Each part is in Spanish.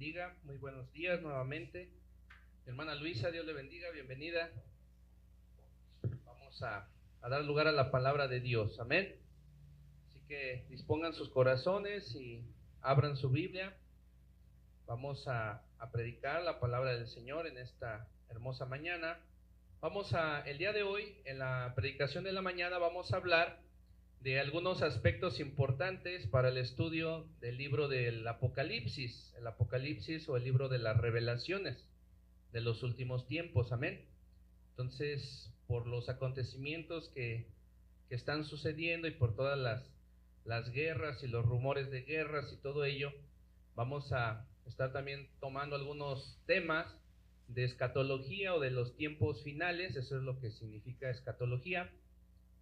Bendiga, muy buenos días nuevamente. Mi hermana Luisa, Dios le bendiga, bienvenida. Vamos a dar lugar a la palabra de Dios, amén. Así que dispongan sus corazones y abran su Biblia. Vamos a predicar la palabra del Señor en esta hermosa mañana. El día de hoy, en la predicación de la mañana, vamos a hablar de algunos aspectos importantes para el estudio del libro del Apocalipsis, el Apocalipsis o el libro de las revelaciones de los últimos tiempos, amén. Entonces, por los acontecimientos que están sucediendo y por todas las guerras y los rumores de guerras y todo ello, vamos a estar también tomando algunos temas de escatología o de los tiempos finales. Eso es lo que significa escatología,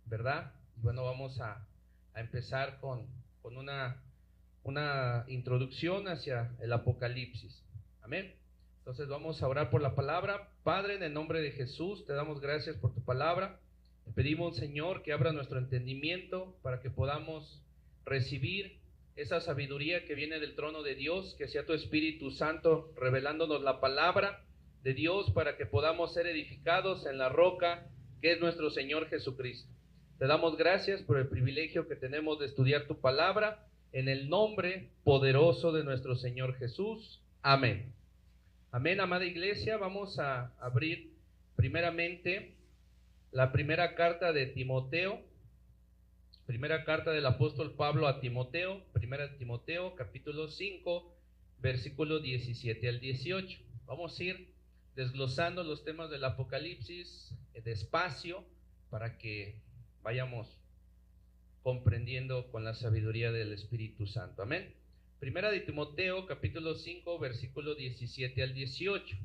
¿verdad? Bueno, vamos a empezar con una introducción hacia el Apocalipsis. Amén. Entonces vamos a orar por la palabra. Padre, en el nombre de Jesús, te damos gracias por tu palabra. Te pedimos, Señor, que abra nuestro entendimiento para que podamos recibir esa sabiduría que viene del trono de Dios, que sea tu Espíritu Santo revelándonos la palabra de Dios para que podamos ser edificados en la roca que es nuestro Señor Jesucristo. Te damos gracias por el privilegio que tenemos de estudiar tu palabra, en el nombre poderoso de nuestro Señor Jesús. Amén. Amén, amada iglesia. Vamos a abrir primeramente la primera carta de Timoteo, primera carta del apóstol Pablo a Timoteo, primera Timoteo, capítulo 5, versículo 17 al 18. Vamos a ir desglosando los temas del Apocalipsis despacio para que vayamos comprendiendo con la sabiduría del Espíritu Santo. Amén. Primera de Timoteo, capítulo 5, versículo 17 al 18.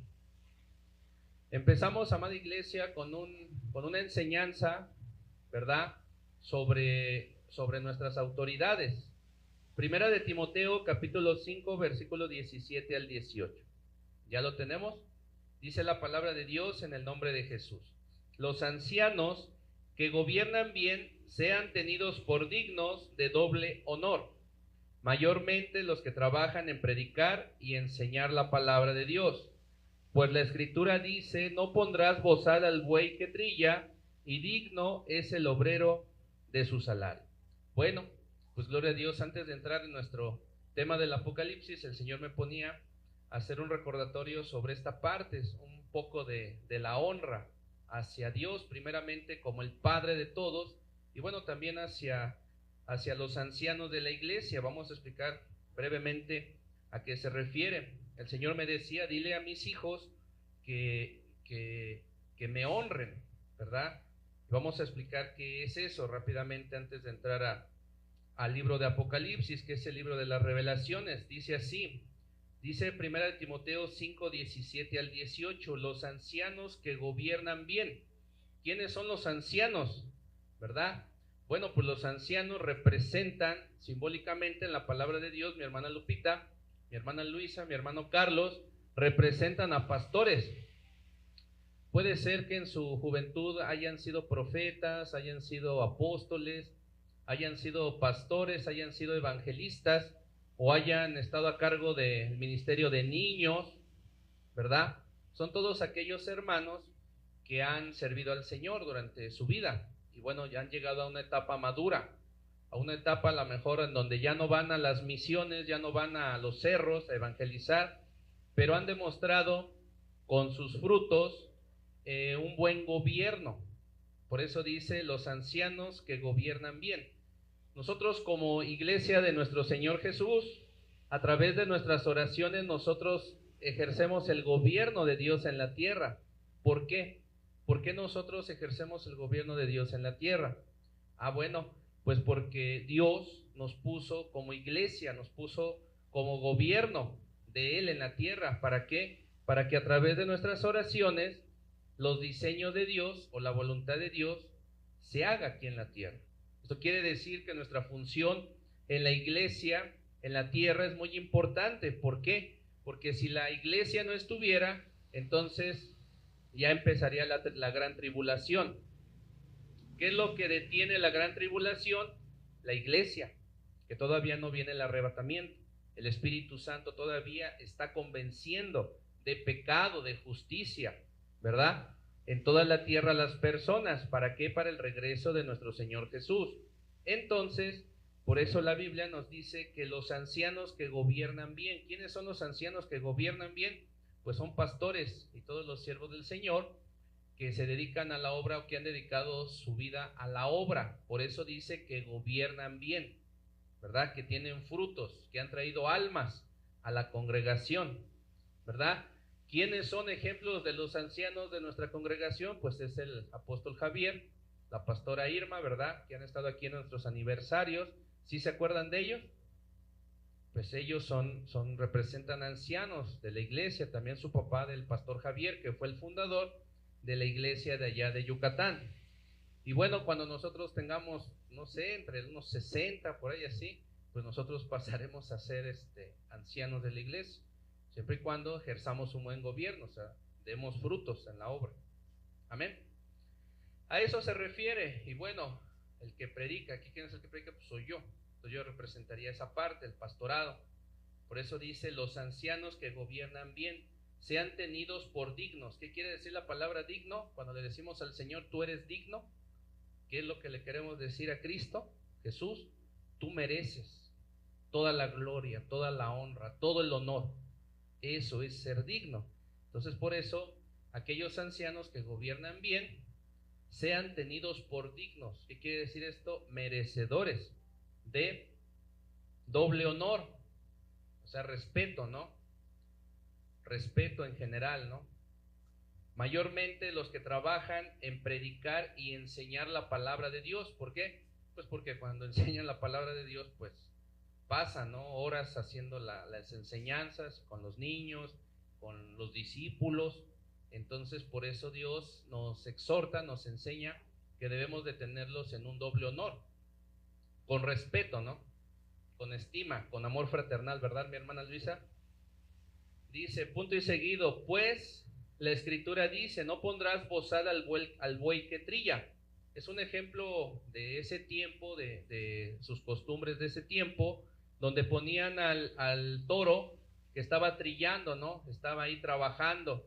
Empezamos, amada iglesia, con una enseñanza, ¿verdad?, sobre nuestras autoridades. Primera de Timoteo, capítulo 5, versículo 17 al 18. ¿Ya lo tenemos? Dice la palabra de Dios en el nombre de Jesús. Los ancianos que gobiernan bien sean tenidos por dignos de doble honor, mayormente los que trabajan en predicar y enseñar la palabra de Dios. Pues la Escritura dice: no pondrás bozal al buey que trilla, y digno es el obrero de su salario. Bueno, pues gloria a Dios. Antes de entrar en nuestro tema del Apocalipsis, el Señor me ponía a hacer un recordatorio sobre esta parte, un poco de la honra hacia Dios, primeramente como el Padre de todos, y bueno, también hacia los ancianos de la iglesia. Vamos a explicar brevemente a qué se refiere. El Señor me decía: dile a mis hijos que me honren, ¿verdad? Vamos a explicar qué es eso rápidamente antes de entrar al libro de Apocalipsis, que es el libro de las revelaciones. Dice así, dice 1 Timoteo 5, 17 al 18, los ancianos que gobiernan bien. ¿Quiénes son los ancianos? ¿Verdad? Bueno, pues los ancianos representan simbólicamente en la palabra de Dios, mi hermana Lupita, mi hermana Luisa, mi hermano Carlos, representan a pastores. Puede ser que en su juventud hayan sido profetas, hayan sido apóstoles, hayan sido pastores, hayan sido evangelistas, o hayan estado a cargo del ministerio de niños, ¿verdad? Son todos aquellos hermanos que han servido al Señor durante su vida, y bueno, ya han llegado a una etapa madura, a una etapa a lo mejor en donde ya no van a las misiones, ya no van a los cerros a evangelizar, pero han demostrado con sus frutos un buen gobierno. Por eso dice los ancianos que gobiernan bien. Nosotros como iglesia de nuestro Señor Jesús, a través de nuestras oraciones, nosotros ejercemos el gobierno de Dios en la tierra. ¿Por qué? ¿Por qué nosotros ejercemos el gobierno de Dios en la tierra? Bueno, pues porque Dios nos puso como iglesia, nos puso como gobierno de Él en la tierra. ¿Para qué? Para que a través de nuestras oraciones, los diseños de Dios o la voluntad de Dios se haga aquí en la tierra. Esto quiere decir que nuestra función en la iglesia, en la tierra, es muy importante. ¿Por qué? Porque si la iglesia no estuviera, entonces ya empezaría la gran tribulación. ¿Qué es lo que detiene la gran tribulación? La iglesia, que todavía no viene el arrebatamiento. El Espíritu Santo todavía está convenciendo de pecado, de justicia, ¿verdad? En toda la tierra a las personas. ¿Para qué? Para el regreso de nuestro Señor Jesús. Entonces, por eso la Biblia nos dice que los ancianos que gobiernan bien, ¿quiénes son los ancianos que gobiernan bien? Pues son pastores y todos los siervos del Señor que se dedican a la obra o que han dedicado su vida a la obra. Por eso dice que gobiernan bien, ¿verdad? Que tienen frutos, que han traído almas a la congregación, ¿verdad? ¿Quiénes son ejemplos de los ancianos de nuestra congregación? Pues es el apóstol Javier, la pastora Irma, ¿verdad? Que han estado aquí en nuestros aniversarios. ¿Sí se acuerdan de ellos? Pues ellos representan ancianos de la iglesia. También su papá, del pastor Javier, que fue el fundador de la iglesia de allá de Yucatán. Y bueno, cuando nosotros tengamos, no sé, entre unos 60, por ahí así, pues nosotros pasaremos a ser ancianos de la iglesia, siempre y cuando ejerzamos un buen gobierno, o sea, demos frutos en la obra. Amén. A eso se refiere. Y bueno, el que predica, aquí quién es el que predica, pues soy yo. Entonces yo representaría esa parte, el pastorado. Por eso dice, los ancianos que gobiernan bien sean tenidos por dignos. ¿Qué quiere decir la palabra digno? Cuando le decimos al Señor, tú eres digno, ¿qué es lo que le queremos decir a Cristo? Jesús, tú mereces toda la gloria, toda la honra, todo el honor. Eso es ser digno. Entonces, por eso, aquellos ancianos que gobiernan bien sean tenidos por dignos. ¿Qué quiere decir esto? Merecedores de doble honor, o sea, respeto, ¿no? Respeto en general, ¿no? Mayormente los que trabajan en predicar y enseñar la palabra de Dios. ¿Por qué? Pues porque cuando enseñan la palabra de Dios, pues pasan, ¿no?, horas haciendo las enseñanzas con los niños, con los discípulos. Entonces, por eso Dios nos exhorta, nos enseña que debemos de tenerlos en un doble honor, con respeto, ¿no?, con estima, con amor fraternal, ¿verdad, mi hermana Luisa? Dice, punto y seguido, pues la Escritura dice, no pondrás bozal al buey que trilla. Es un ejemplo de ese tiempo, de sus costumbres de ese tiempo, donde ponían al toro que estaba trillando, ¿no? Estaba ahí trabajando.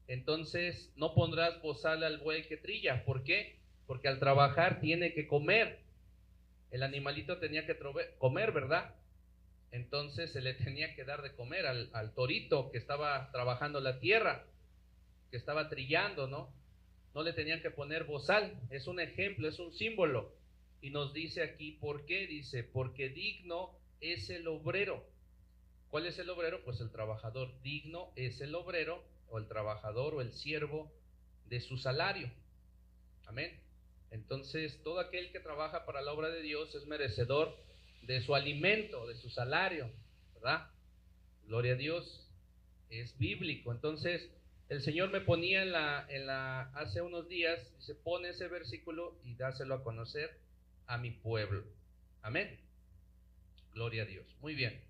Entonces, no pondrás bozal al buey que trilla. ¿Por qué? Porque al trabajar tiene que comer. El animalito tenía que comer, ¿verdad? Entonces se le tenía que dar de comer al torito que estaba trabajando la tierra, que estaba trillando, ¿no? No le tenían que poner bozal. Es un ejemplo, es un símbolo. Y nos dice aquí, ¿por qué? Dice, porque digno es el obrero. ¿Cuál es el obrero? Pues el trabajador. Digno es el obrero, o el trabajador, o el siervo de su salario. Amén. Entonces, todo aquel que trabaja para la obra de Dios es merecedor de su alimento, de su salario, ¿verdad? Gloria a Dios, es bíblico. Entonces, el Señor me ponía hace unos días, se pone ese versículo y dáselo a conocer a mi pueblo. Amén. Gloria a Dios. Muy bien.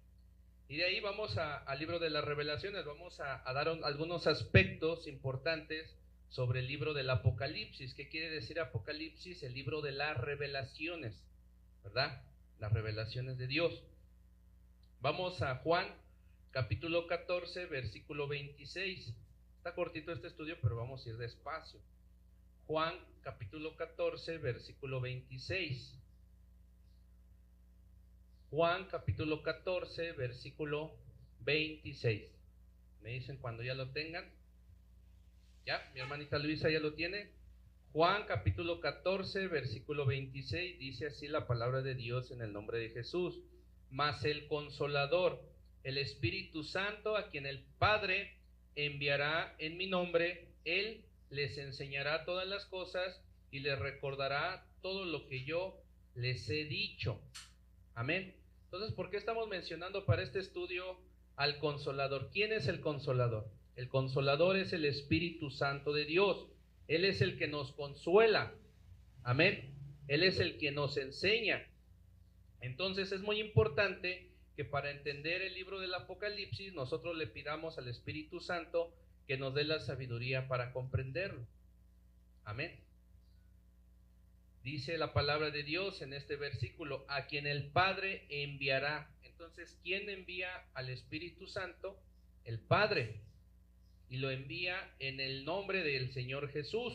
Y de ahí vamos al libro de las Revelaciones. Vamos a dar algunos aspectos importantes sobre el libro del Apocalipsis. ¿Qué quiere decir Apocalipsis? El libro de las revelaciones, ¿verdad? Las revelaciones de Dios. Vamos a Juan, capítulo 14, versículo 26. Está cortito este estudio, pero vamos a ir despacio. Juan, capítulo 14, versículo 26. Juan, capítulo 14, versículo 26. Me dicen cuando ya lo tengan. ¿Ya? Mi hermanita Luisa ya lo tiene. Juan capítulo 14, versículo 26, dice así la palabra de Dios en el nombre de Jesús. Mas el Consolador, el Espíritu Santo, a quien el Padre enviará en mi nombre, Él les enseñará todas las cosas y les recordará todo lo que yo les he dicho. Amén. Entonces, ¿por qué estamos mencionando para este estudio al Consolador? ¿Quién es el Consolador? El Consolador es el Espíritu Santo de Dios. Él es el que nos consuela. Amén. Él es el que nos enseña. Entonces es muy importante que para entender el libro del Apocalipsis nosotros le pidamos al Espíritu Santo que nos dé la sabiduría para comprenderlo. Amén. Dice la palabra de Dios en este versículo, a quien el Padre enviará. Entonces, ¿quién envía al Espíritu Santo? El Padre. Y lo envía en el nombre del Señor Jesús.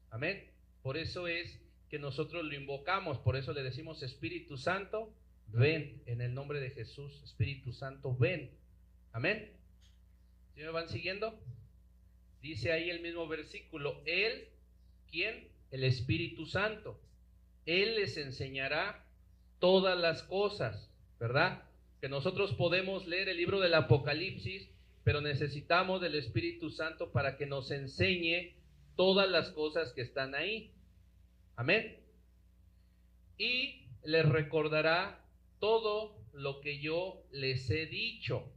Amén. Por eso es que nosotros lo invocamos, por eso le decimos: Espíritu Santo, ven, en el nombre de Jesús. Espíritu Santo, ven. Amén. ¿Sí me van siguiendo? Dice ahí el mismo versículo, Él, ¿quién? El Espíritu Santo. Él les enseñará todas las cosas, ¿verdad? Que nosotros podemos leer el libro del Apocalipsis, pero necesitamos del Espíritu Santo para que nos enseñe todas las cosas que están ahí. Amén. Y les recordará todo lo que yo les he dicho.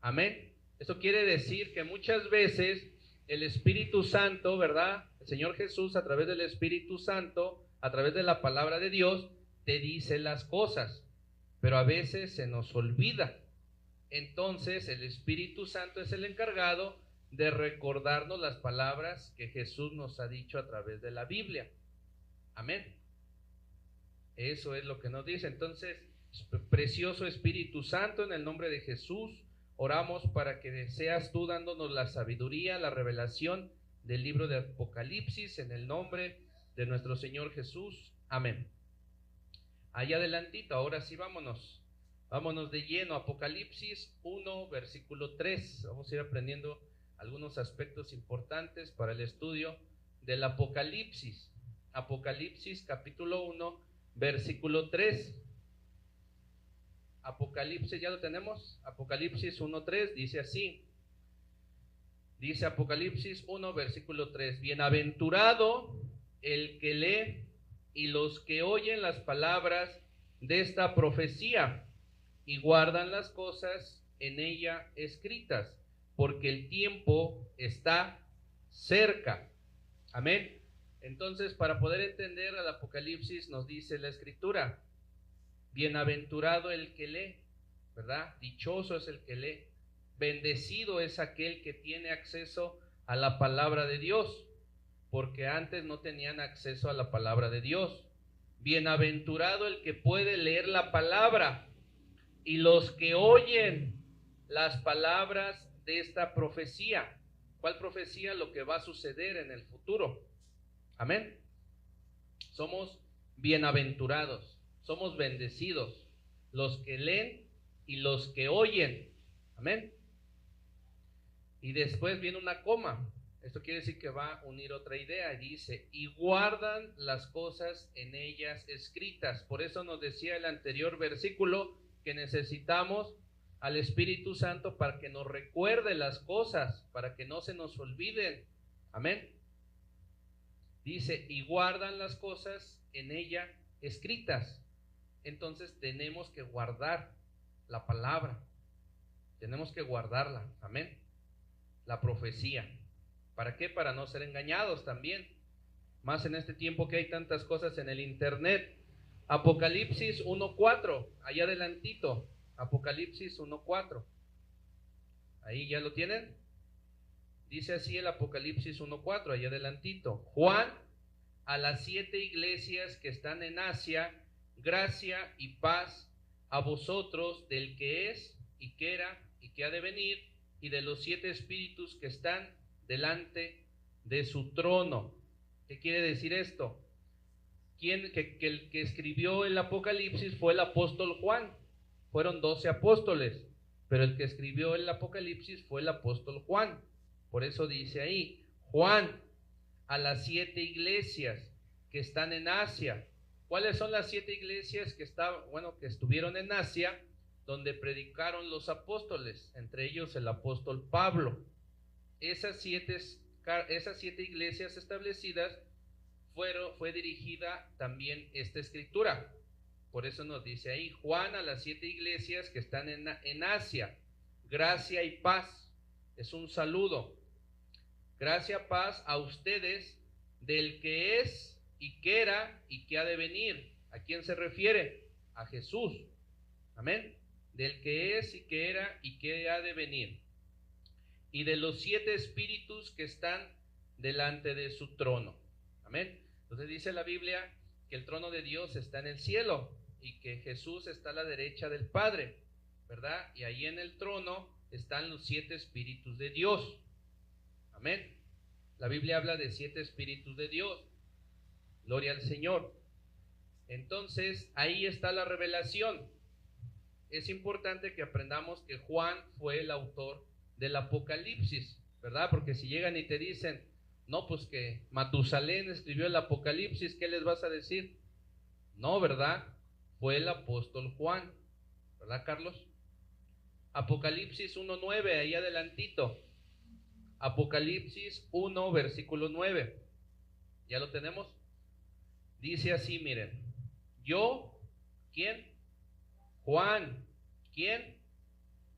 Amén. Eso quiere decir que muchas veces el Espíritu Santo, ¿verdad? El Señor Jesús, a través del Espíritu Santo, a través de la palabra de Dios, te dice las cosas, pero a veces se nos olvida. Entonces el Espíritu Santo es el encargado de recordarnos las palabras que Jesús nos ha dicho a través de la Biblia. Amén. Eso es lo que nos dice. Entonces, precioso Espíritu Santo, en el nombre de Jesús, oramos para que seas tú dándonos la sabiduría, la revelación del libro de Apocalipsis, en el nombre de nuestro Señor Jesús. Amén. Allá adelantito, ahora sí vámonos de lleno. Apocalipsis 1, versículo 3. Vamos a ir aprendiendo algunos aspectos importantes para el estudio del Apocalipsis. Apocalipsis capítulo 1, versículo 3. Apocalipsis, ¿ya lo tenemos? Apocalipsis 1:3 dice así. Dice Apocalipsis 1, versículo 3. Bienaventurado el que lee y los que oyen las palabras de esta profecía y guardan las cosas en ella escritas, porque el tiempo está cerca. Amén. Entonces, para poder entender al Apocalipsis, nos dice la Escritura: bienaventurado el que lee, ¿verdad? Dichoso es el que lee. Bendecido es aquel que tiene acceso a la palabra de Dios, porque antes no tenían acceso a la palabra de Dios. Bienaventurado el que puede leer la palabra y los que oyen las palabras de esta profecía. ¿Cuál profecía? Lo que va a suceder en el futuro. Amén. Somos bienaventurados, somos bendecidos, los que leen y los que oyen. Amén. Y después viene una coma. Esto quiere decir que va a unir otra idea. Y dice, y guardan las cosas en ellas escritas. Por eso nos decía el anterior versículo que necesitamos al Espíritu Santo para que nos recuerde las cosas, para que no se nos olviden. Amén. Dice, y guardan las cosas en ella escritas. Entonces tenemos que guardar la palabra. Tenemos que guardarla. Amén. La profecía. ¿Para qué? Para no ser engañados también. Más en este tiempo que hay tantas cosas en el internet. Apocalipsis 1:4. Allá adelantito. Apocalipsis 1:4. Ahí ya lo tienen. Dice así el Apocalipsis 1:4, allá adelantito. Juan, a las 7 iglesias que están en Asia, gracia y paz a vosotros del que es y que era y que ha de venir, y de los 7 espíritus que están delante de su trono. ¿Qué quiere decir esto? El que escribió el Apocalipsis fue el apóstol Juan. Fueron 12 apóstoles, pero el que escribió el Apocalipsis fue el apóstol Juan. Por eso dice ahí, Juan, a las 7 iglesias que están en Asia. ¿Cuáles son las 7 iglesias que estuvieron en Asia, donde predicaron los apóstoles? Entre ellos el apóstol Pablo. Esas siete iglesias establecidas fue dirigida también esta escritura. Por eso nos dice ahí, Juan, a las 7 iglesias que están en Asia, gracia y paz. Es un saludo. Gracia, paz a ustedes del que es y que era y que ha de venir. ¿A quién se refiere? A Jesús. Amén. Del que es y que era y que ha de venir. Y de los 7 espíritus que están delante de su trono. Amén. Entonces dice la Biblia que el trono de Dios está en el cielo y que Jesús está a la derecha del Padre, ¿verdad? Y ahí en el trono están los 7 espíritus de Dios. Amén. La Biblia habla de 7 espíritus de Dios. Gloria al Señor. Entonces, ahí está la revelación. Es importante que aprendamos que Juan fue el autor del Apocalipsis, ¿verdad? Porque si llegan y te dicen, no, pues que Matusalén escribió el Apocalipsis, ¿qué les vas a decir? No, ¿verdad? Fue el apóstol Juan, ¿verdad, Carlos? Apocalipsis 1:9, ahí adelantito. Apocalipsis 1, versículo 9. ¿Ya lo tenemos? Dice así, miren. Yo, ¿quién? Juan, ¿quién?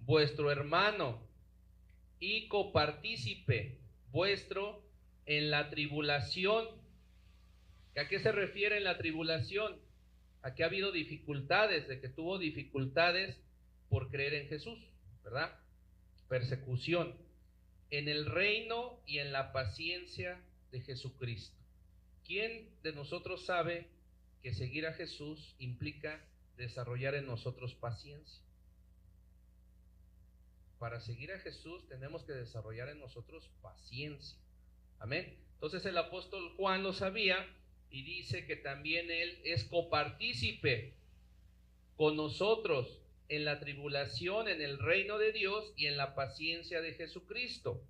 Vuestro hermano y copartícipe vuestro en la tribulación. ¿A qué se refiere en la tribulación? A que ha habido dificultades, de que tuvo dificultades por creer en Jesús, ¿verdad? Persecución. En el reino y en la paciencia de Jesucristo. ¿Quién de nosotros sabe que seguir a Jesús implica desarrollar en nosotros paciencia? Para seguir a Jesús tenemos que desarrollar en nosotros paciencia. Amén. Entonces el apóstol Juan lo sabía y dice que también él es copartícipe con nosotros en la tribulación, en el reino de Dios y en la paciencia de Jesucristo.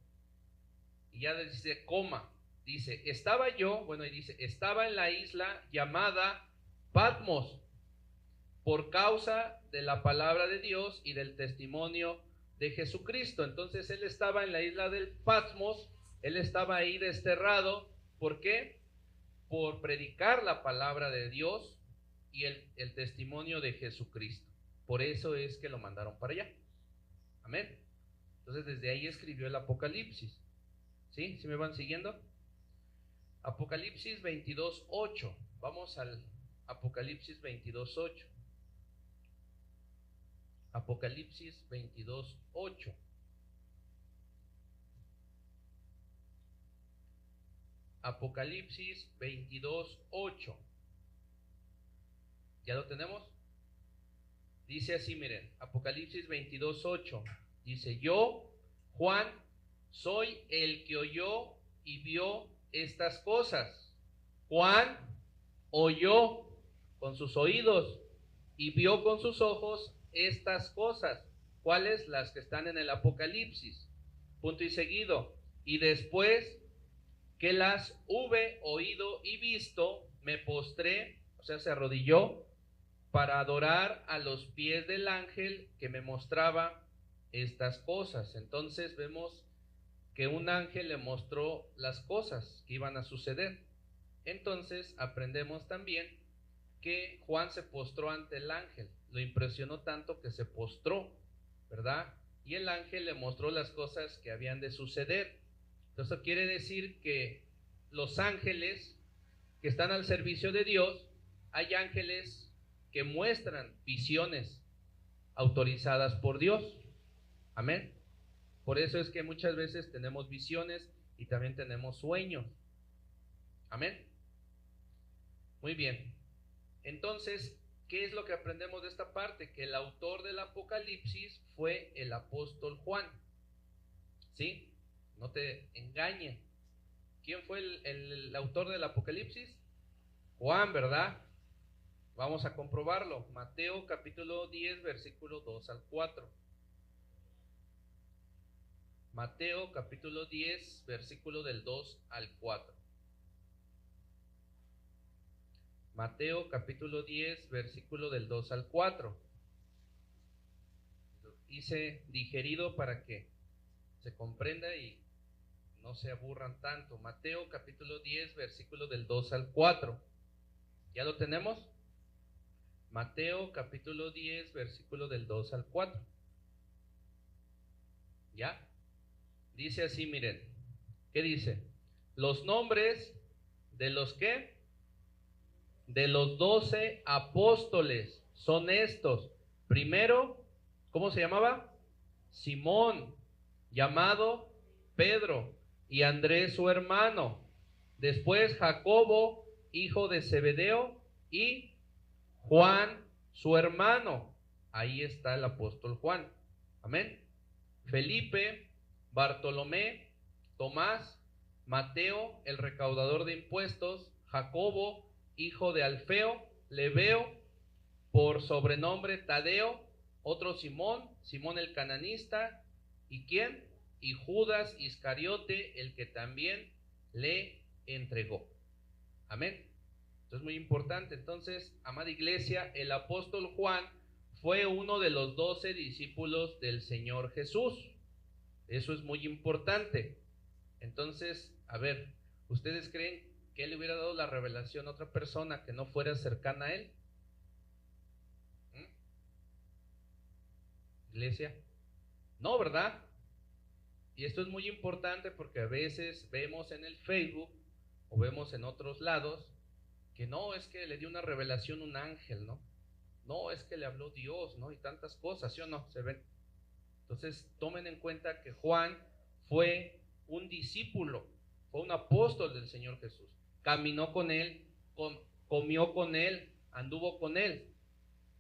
Y ya dice, dice, estaba yo, bueno, y dice, estaba en la isla llamada Patmos por causa de la palabra de Dios y del testimonio de Jesucristo. Entonces él estaba en la isla del Patmos, él estaba ahí desterrado. ¿Por qué? Por predicar la palabra de Dios y el testimonio de Jesucristo. Por eso es que lo mandaron para allá. Amén. Entonces desde ahí escribió el Apocalipsis. ¿Sí? ¿Sí me van siguiendo? Apocalipsis 22:8. Vamos al Apocalipsis 22:8. Apocalipsis 22:8. Apocalipsis 22:8. ¿Ya lo tenemos? Dice así, miren, Apocalipsis 22:8. Dice, yo, Juan, soy el que oyó y vio estas cosas. Juan oyó con sus oídos y vio con sus ojos estas cosas. ¿Cuáles? Las que están en el Apocalipsis. Punto y seguido. Y después que las hube oído y visto, me postré, o sea, se arrodilló para adorar a los pies del ángel que me mostraba estas cosas. Entonces vemos que un ángel le mostró las cosas que iban a suceder. Entonces aprendemos también que Juan se postró ante el ángel, lo impresionó tanto que se postró, ¿verdad? Y el ángel le mostró las cosas que habían de suceder. Entonces quiere decir que los ángeles que están al servicio de Dios, hay ángeles que muestran visiones autorizadas por Dios. Amén. Por eso es que muchas veces tenemos visiones y también tenemos sueños. Amén. Muy bien. Entonces, ¿qué es lo que aprendemos de esta parte? Que el autor del Apocalipsis fue el apóstol Juan. ¿Sí? No te engañen. ¿Quién fue el autor del Apocalipsis? Juan, ¿verdad? Vamos a comprobarlo. Mateo capítulo 10, versículo 2 al 4. Mateo capítulo 10, versículo del 2 al 4. Mateo capítulo 10, versículo del 2 al 4. Hice digerido para que se comprenda y no se aburran tanto. Mateo capítulo 10, versículo del 2 al 4. ¿Ya lo tenemos? Mateo capítulo 10, versículo del 2 al 4. ¿Ya? Dice así, miren. ¿Qué dice? Los nombres de los que de los 12 apóstoles son estos. Primero, ¿cómo se llamaba? Simón, llamado Pedro, y Andrés su hermano. Después Jacobo, hijo de Zebedeo, y Juan, su hermano. Ahí está el apóstol Juan. Amén. Felipe, Bartolomé, Tomás, Mateo, el recaudador de impuestos, Jacobo, hijo de Alfeo, Lebeo, por sobrenombre Tadeo, otro Simón, Simón el cananista, ¿y quién? Y Judas Iscariote, el que también le entregó. Amén. Esto es muy importante. Entonces, amada iglesia, el apóstol Juan fue uno de los 12 discípulos del Señor Jesús. Eso es muy importante. Entonces, a ver, ¿ustedes creen que él le hubiera dado la revelación a otra persona que no fuera cercana a él? Iglesia, no, ¿verdad? Y esto es muy importante porque a veces vemos en el Facebook o vemos en otros lados que no, es que le dio una revelación un ángel, ¿no? No, es que le habló Dios, ¿no? Y tantas cosas, ¿sí o no? Se ven. Entonces, tomen en cuenta que Juan fue un discípulo, fue un apóstol del Señor Jesús. Caminó con él, comió con él, anduvo con él.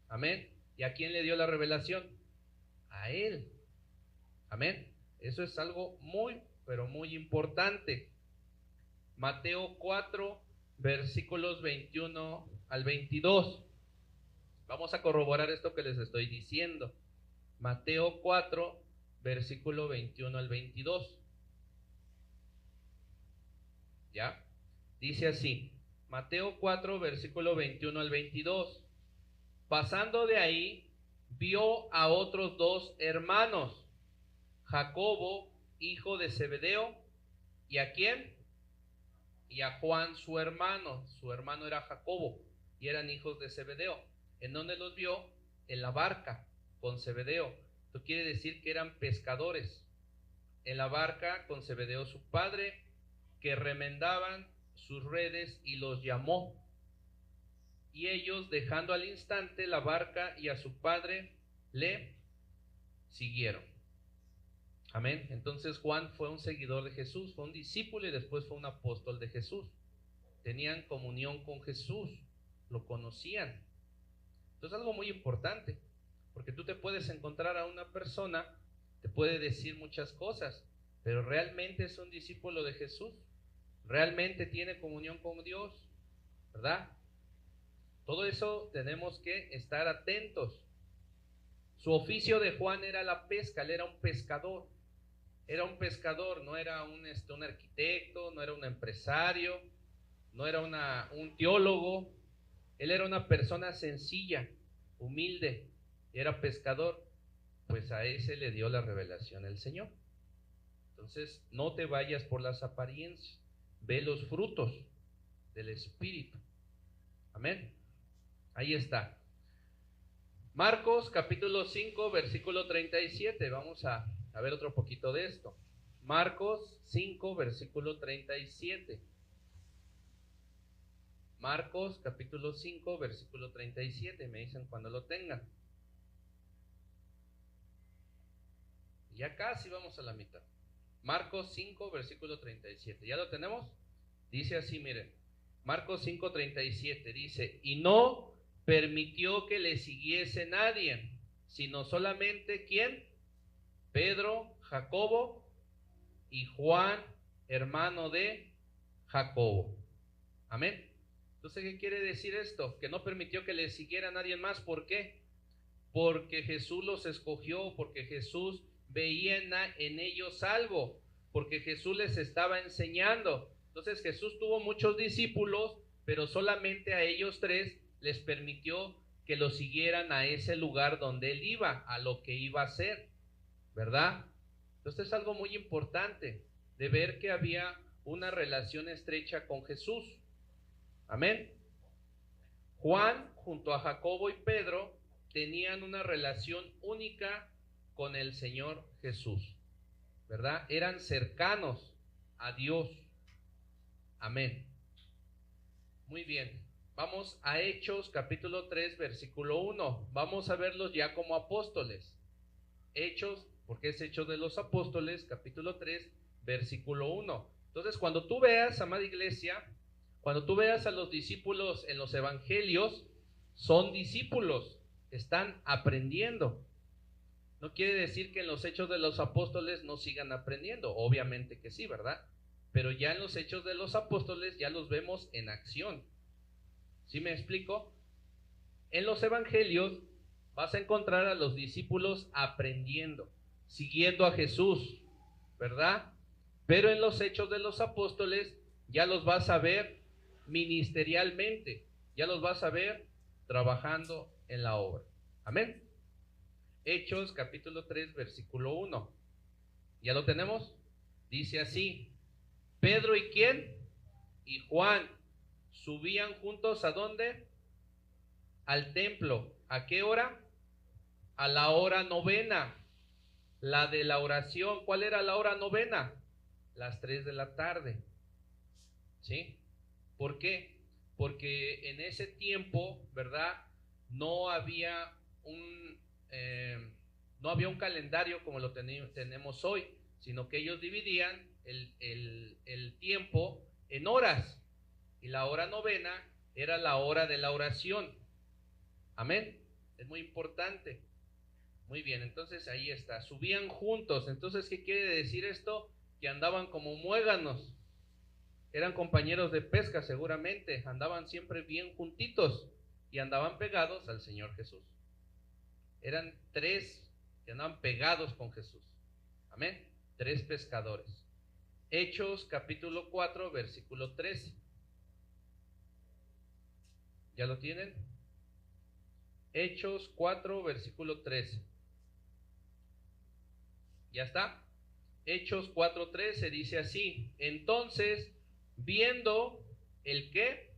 Amén. ¿Y a quién le dio la revelación? A él. Amén. Eso es algo muy, pero muy importante. Mateo 4, versículos 21 al 22. Vamos a corroborar esto que les estoy diciendo. Mateo 4, versículo 21 al 22. ¿Ya? Dice así. Mateo 4, versículo 21 al 22. Pasando de ahí, vio a otros dos hermanos, Jacobo, hijo de Zebedeo, ¿y a quién? Y a Juan, su hermano. Su hermano era Jacobo, y eran hijos de Zebedeo. ¿En dónde los vio? En la barca, con Zebedeo. Esto quiere decir que eran pescadores. En la barca con Zebedeo su padre, que remendaban sus redes, y los llamó. Y ellos, dejando al instante la barca y a su padre, le siguieron. Amén. Entonces Juan fue un seguidor de Jesús, fue un discípulo y después fue un apóstol de Jesús. Tenían comunión con Jesús, lo conocían. Entonces algo muy importante, porque tú te puedes encontrar a una persona, te puede decir muchas cosas, pero realmente es un discípulo de Jesús, realmente tiene comunión con Dios, ¿verdad? Todo eso tenemos que estar atentos. Su oficio de Juan era la pesca, él era un pescador. Era un pescador, no era un arquitecto, no era un empresario, no era un teólogo. Él era una persona sencilla, humilde, y era pescador. Pues a ese le dio la revelación el Señor. Entonces, no te vayas por las apariencias, ve los frutos del Espíritu. Amén. Ahí está. Marcos capítulo 5, versículo 37. Vamos a ver otro poquito de esto. Marcos 5, versículo 37. Marcos capítulo 5, versículo 37. Me dicen cuando lo tengan. Ya casi vamos a la mitad. Marcos 5, versículo 37. ¿Ya lo tenemos? Dice así, miren. Marcos 5, 37 dice: y no permitió que le siguiese nadie, sino solamente ¿quién? Pedro, Jacobo y Juan, hermano de Jacobo. Amén. Entonces, ¿qué quiere decir esto? Que no permitió que le siguiera nadie más. ¿Por qué? Porque Jesús los escogió, porque Jesús veía en ellos algo, porque Jesús les estaba enseñando. Entonces Jesús tuvo muchos discípulos, pero solamente a ellos tres les permitió que lo siguieran a ese lugar donde él iba, a lo que iba a hacer, ¿verdad? Entonces es algo muy importante de ver que había una relación estrecha con Jesús. Amén. Juan, junto a Jacobo y Pedro, tenían una relación única con el Señor Jesús, ¿verdad? Eran cercanos a Dios. Amén. Muy bien. Vamos a Hechos capítulo 3, versículo 1. Vamos a verlos ya como apóstoles. Hechos, porque es Hechos de los Apóstoles, capítulo 3, versículo 1. Entonces, cuando tú veas, amada iglesia, Cuando tú veas a los discípulos en los evangelios, son discípulos, están aprendiendo. No quiere decir que en los hechos de los apóstoles no sigan aprendiendo, obviamente que sí, ¿verdad? Pero ya en los hechos de los apóstoles ya los vemos en acción. ¿Sí me explico? En los evangelios vas a encontrar a los discípulos aprendiendo, siguiendo a Jesús, ¿verdad? Pero en los hechos de los apóstoles ya los vas a ver ministerialmente, ya los vas a ver trabajando en la obra. Amén. Hechos capítulo 3 versículo 1. ¿Ya lo tenemos? Dice así: Pedro y ¿quién? Y Juan subían juntos ¿a dónde? Al templo. ¿A qué hora? A la hora novena, la de la oración. ¿Cuál era la hora novena? Las 3 de la tarde. ¿Sí? ¿Por qué? Porque en ese tiempo, ¿verdad? No había un calendario como lo tenemos hoy, sino que ellos dividían el tiempo en horas, y la hora novena era la hora de la oración. Amén. Es muy importante. Muy bien, entonces ahí está, subían juntos. Entonces, ¿qué quiere decir esto? Que andaban como muéganos. Eran compañeros de pesca seguramente, andaban siempre bien juntitos y andaban pegados al Señor Jesús. Eran 3 que andaban pegados con Jesús. Amén. 3 pescadores. Hechos capítulo 4 versículo 13. ¿Ya lo tienen? Hechos 4 versículo 13. ¿Ya está? Hechos 4:13 dice así: entonces, viendo el ¿qué?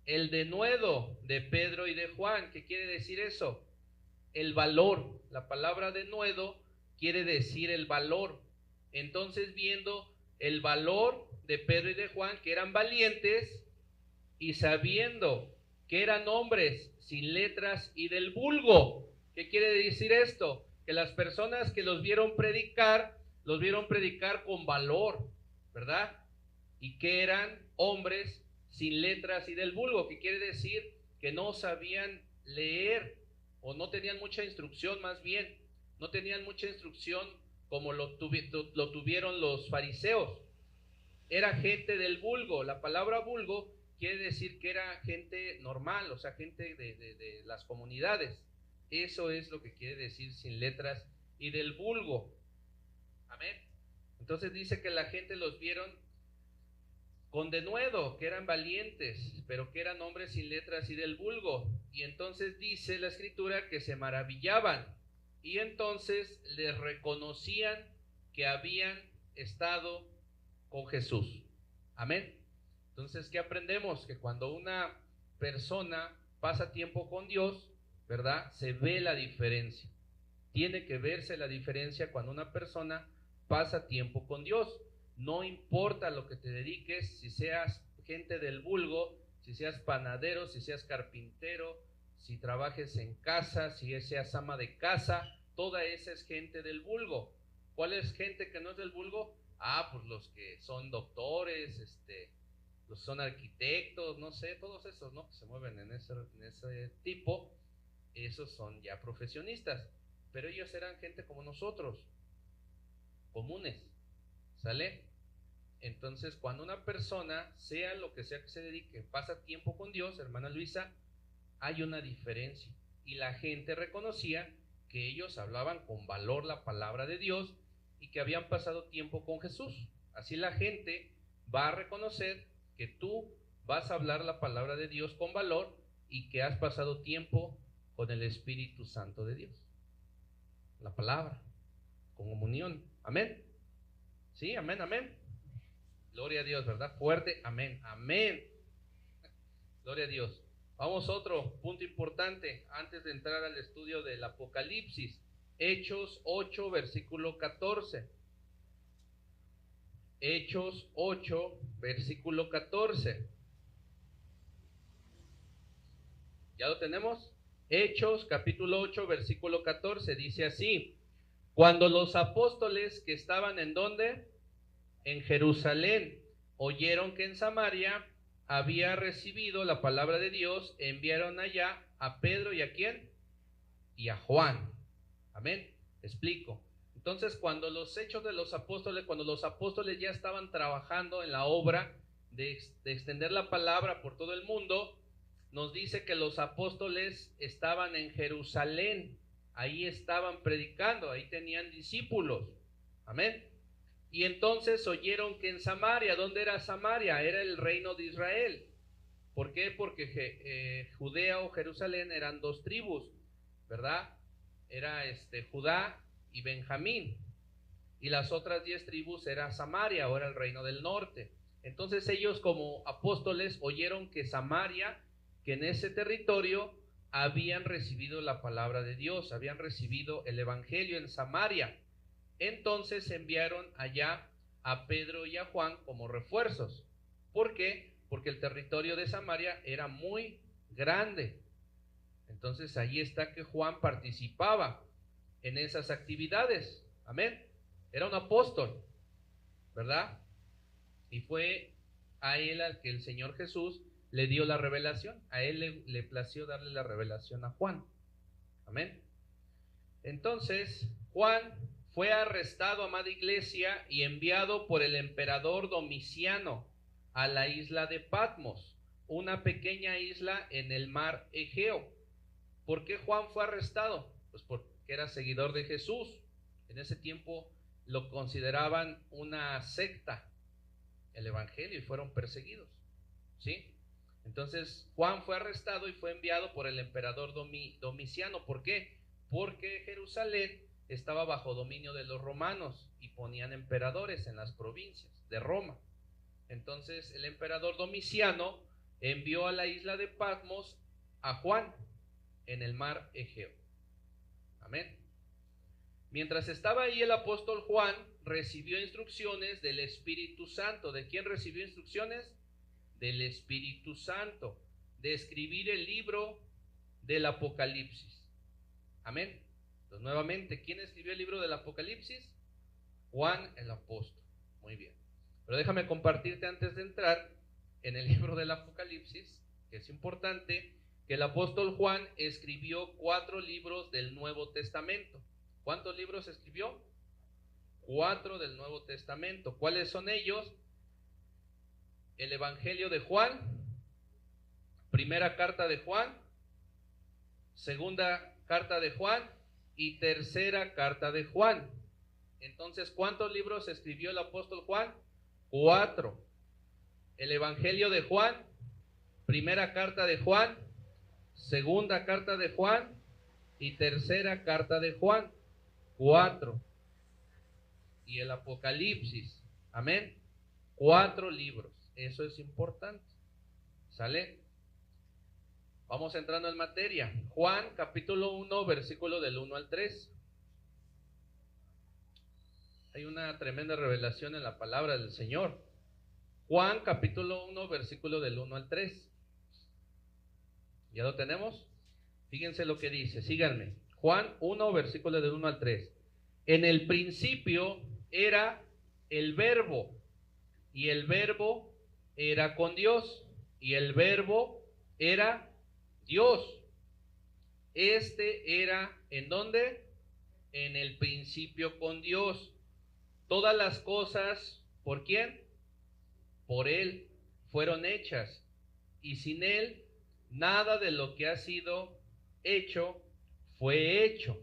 El denuedo de Pedro y de Juan. ¿Qué quiere decir eso? El valor. La palabra denuedo quiere decir el valor. Entonces, viendo el valor de Pedro y de Juan, que eran valientes, y sabiendo que eran hombres sin letras y del vulgo. ¿Qué quiere decir esto? Que las personas que los vieron predicar con valor, ¿verdad? Y que eran hombres sin letras y del vulgo, que quiere decir que no sabían leer, o no tenían mucha instrucción, más bien, no tenían mucha instrucción como lo tuvieron los fariseos. Era gente del vulgo. La palabra vulgo quiere decir que era gente normal, o sea, gente de las comunidades. Eso es lo que quiere decir sin letras y del vulgo. Amén. Entonces dice que la gente los vieron con denuedo, que eran valientes, pero que eran hombres sin letras y del vulgo. Y entonces dice la escritura que se maravillaban, y entonces les reconocían que habían estado con Jesús. Amén. Entonces, ¿qué aprendemos? Que cuando una persona pasa tiempo con Dios, ¿verdad? Se ve la diferencia. Tiene que verse la diferencia cuando una persona pasa tiempo con Dios. No importa lo que te dediques, si seas gente del vulgo, si seas panadero, si seas carpintero, si trabajes en casa, si seas ama de casa, toda esa es gente del vulgo. ¿Cuál es gente que no es del vulgo? Pues los que son doctores, los son arquitectos, no sé, todos esos, ¿no? Que se mueven en ese tipo, esos son ya profesionistas, pero ellos eran gente como nosotros, comunes, ¿sale? Entonces, cuando una persona, sea lo que sea que se dedique, pasa tiempo con Dios, hermana Luisa, hay una diferencia, y la gente reconocía que ellos hablaban con valor la palabra de Dios y que habían pasado tiempo con Jesús. Así la gente va a reconocer que tú vas a hablar la palabra de Dios con valor y que has pasado tiempo con el Espíritu Santo de Dios. La palabra, con comunión. Amén. Sí, amén, amén. Gloria a Dios, ¿verdad? Fuerte, amén, amén. Gloria a Dios. Vamos a otro punto importante antes de entrar al estudio del Apocalipsis. Hechos 8, versículo 14. Hechos 8, versículo 14. ¿Ya lo tenemos? Hechos capítulo 8, versículo 14. Dice así: cuando los apóstoles que estaban ¿en dónde? En Jerusalén, oyeron que en Samaria había recibido la palabra de Dios, enviaron allá a Pedro y ¿a quién? Y a Juan. Amén. Explico. Entonces, cuando los hechos de los apóstoles, cuando los apóstoles ya estaban trabajando en la obra de extender la palabra por todo el mundo, nos dice que los apóstoles estaban en Jerusalén, ahí estaban predicando, ahí tenían discípulos. Amén. Y entonces oyeron que en Samaria, ¿dónde era Samaria? Era el reino de Israel. ¿Por qué? Porque Judea o Jerusalén eran dos tribus, ¿verdad? Era Judá y Benjamín. Y las otras 10 tribus era Samaria, ahora el reino del norte. Entonces ellos como apóstoles oyeron que Samaria, que en ese territorio habían recibido la palabra de Dios, habían recibido el evangelio en Samaria. Entonces enviaron allá a Pedro y a Juan como refuerzos. ¿Por qué? Porque el territorio de Samaria era muy grande. Entonces ahí está que Juan participaba en esas actividades. Amén. Era un apóstol, ¿verdad? Y fue a él al que el Señor Jesús le dio la revelación. A él le plació darle la revelación a Juan. Amén. Entonces Juan fue arrestado, amada iglesia, y enviado por el emperador Domiciano a la isla de Patmos, una pequeña isla en el mar Egeo. ¿Por qué Juan fue arrestado? Pues porque era seguidor de Jesús. En ese tiempo lo consideraban una secta, el evangelio, y fueron perseguidos, ¿sí? Entonces Juan fue arrestado y fue enviado por el emperador Domiciano. ¿Por qué? Porque Jerusalén estaba bajo dominio de los romanos y ponían emperadores en las provincias de Roma. Entonces el emperador Domiciano envió a la isla de Patmos a Juan en el mar Egeo. Amén. Mientras estaba ahí, el apóstol Juan recibió instrucciones del Espíritu Santo. ¿De quién recibió instrucciones? Del Espíritu Santo, de escribir el libro del Apocalipsis. Amén. Entonces, nuevamente, ¿quién escribió el libro del Apocalipsis? Juan el apóstol. Muy bien. Pero déjame compartirte antes de entrar en el libro del Apocalipsis, que es importante, que el apóstol Juan escribió 4 libros del Nuevo Testamento. ¿Cuántos libros escribió? 4 del Nuevo Testamento. ¿Cuáles son ellos? El Evangelio de Juan, primera carta de Juan, segunda carta de Juan y tercera carta de Juan. Entonces, ¿cuántos libros escribió el apóstol Juan? 4. El Evangelio de Juan, primera carta de Juan, segunda carta de Juan y tercera carta de Juan. 4. Y el Apocalipsis. Amén. 4 libros. Eso es importante. ¿Sale? Vamos entrando en materia. Juan capítulo 1, versículo del 1 al 3. Hay una tremenda revelación en la palabra del Señor. Juan capítulo 1, versículo del 1 al 3. ¿Ya lo tenemos? Fíjense lo que dice, síganme. Juan 1, versículo del 1 al 3. En el principio era el Verbo, y el Verbo era con Dios, y el Verbo era Dios. Este era, ¿en dónde? En el principio con Dios. Todas las cosas, ¿por quién? Por Él fueron hechas, y sin Él nada de lo que ha sido hecho fue hecho.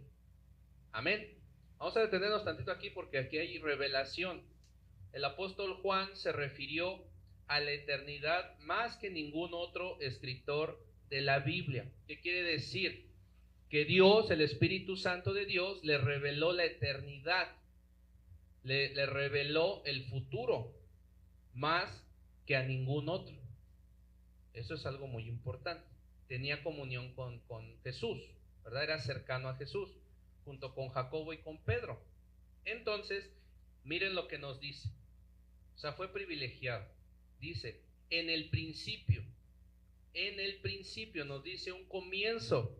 Amén. Vamos a detenernos tantito aquí porque aquí hay revelación. El apóstol Juan se refirió a la eternidad más que ningún otro escritor de la Biblia. ¿Qué quiere decir? Que Dios, el Espíritu Santo de Dios, le reveló la eternidad, le reveló el futuro más que a ningún otro. Eso es algo muy importante. Tenía comunión con Jesús, ¿verdad? Era cercano a Jesús, junto con Jacobo y con Pedro. Entonces, miren lo que nos dice. O sea, fue privilegiado. Dice, en el principio nos dice un comienzo,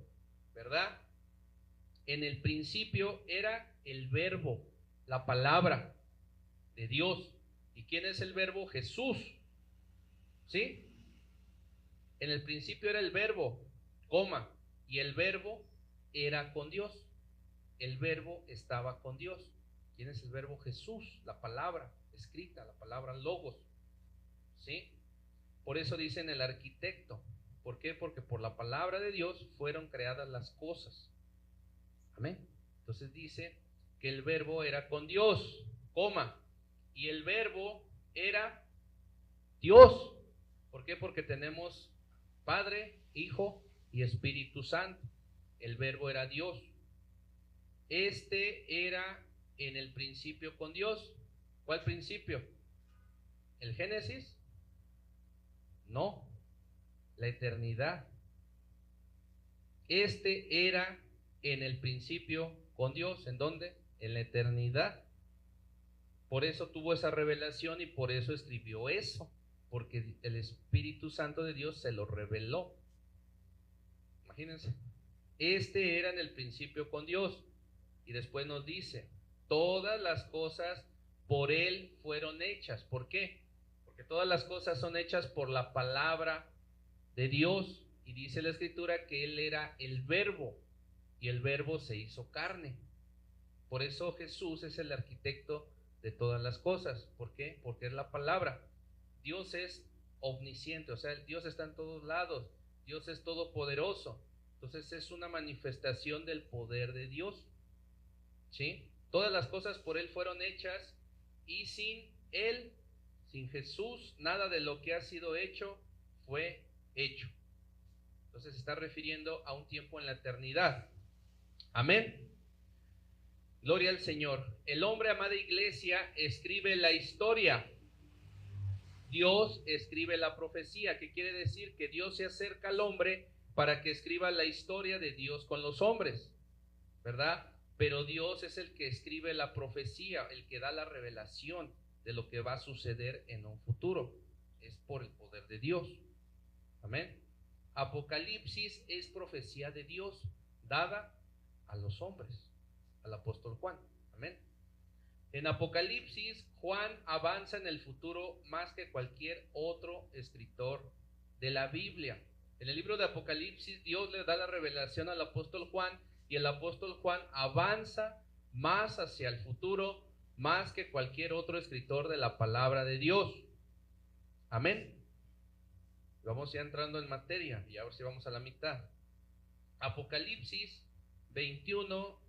¿verdad? En el principio era el Verbo, la palabra de Dios. ¿Y quién es el verbo? Jesús. ¿Sí? En el principio era el verbo, coma, y el verbo era con Dios. El verbo estaba con Dios. ¿Quién es el verbo? Jesús, la palabra escrita, la palabra logos. ¿Sí? Por eso dicen el arquitecto. ¿Por qué? Porque por la palabra de Dios fueron creadas las cosas. Amén. Entonces dice que el verbo era con Dios, coma, y el verbo era Dios. ¿Por qué? Porque tenemos Padre, Hijo y Espíritu Santo. El verbo era Dios. Este era en el principio con Dios. ¿Cuál principio? ¿El Génesis? No, la eternidad. Este era en el principio con Dios. ¿En dónde? En la eternidad. Por eso tuvo esa revelación y por eso escribió eso, porque el Espíritu Santo de Dios se lo reveló. Imagínense, este era en el principio con Dios. Y después nos dice, todas las cosas por Él fueron hechas. ¿Por qué? Porque todas las cosas son hechas por la palabra de Dios. Y dice la Escritura que Él era el verbo, y el verbo se hizo carne. Por eso Jesús es el arquitecto de todas las cosas. ¿Por qué? Porque es la palabra. Dios es omnisciente, o sea, Dios está en todos lados. Dios es todopoderoso. Entonces es una manifestación del poder de Dios. ¿Sí? Todas las cosas por Él fueron hechas, y sin Él, sin Jesús, nada de lo que ha sido hecho fue hecho. Entonces se está refiriendo a un tiempo en la eternidad. Amén. Gloria al Señor. El hombre, amada iglesia, escribe la historia. Dios escribe la profecía. ¿Qué quiere decir? Que Dios se acerca al hombre para que escriba la historia de Dios con los hombres, ¿verdad? Pero Dios es el que escribe la profecía, el que da la revelación de lo que va a suceder en un futuro. Es por el poder de Dios. Amén. Apocalipsis es profecía de Dios dada a los hombres, al apóstol Juan. Amén. En Apocalipsis, Juan avanza en el futuro más que cualquier otro escritor de la Biblia. En el libro de Apocalipsis, Dios le da la revelación al apóstol Juan, y el apóstol Juan avanza más hacia el futuro, más que cualquier otro escritor de la palabra de Dios. Amén. Vamos ya entrando en materia, y ahora sí vamos a la mitad. Apocalipsis 21,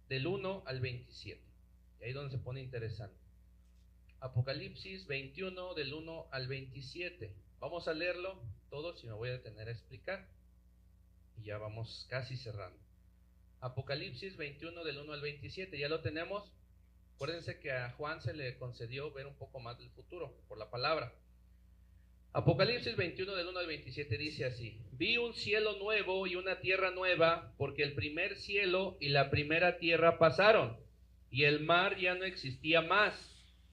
del 1 al 27. Y ahí es donde se pone interesante. Apocalipsis 21, del 1 al 27. Vamos a leerlo todos y me voy a detener a explicar. Y ya vamos casi cerrando. Apocalipsis 21, del 1 al 27. ¿Ya lo tenemos? Acuérdense que a Juan se le concedió ver un poco más del futuro por la palabra. Apocalipsis 21, del 1 al 27 dice así: vi un cielo nuevo y una tierra nueva, porque el primer cielo y la primera tierra pasaron, y el mar ya no existía más.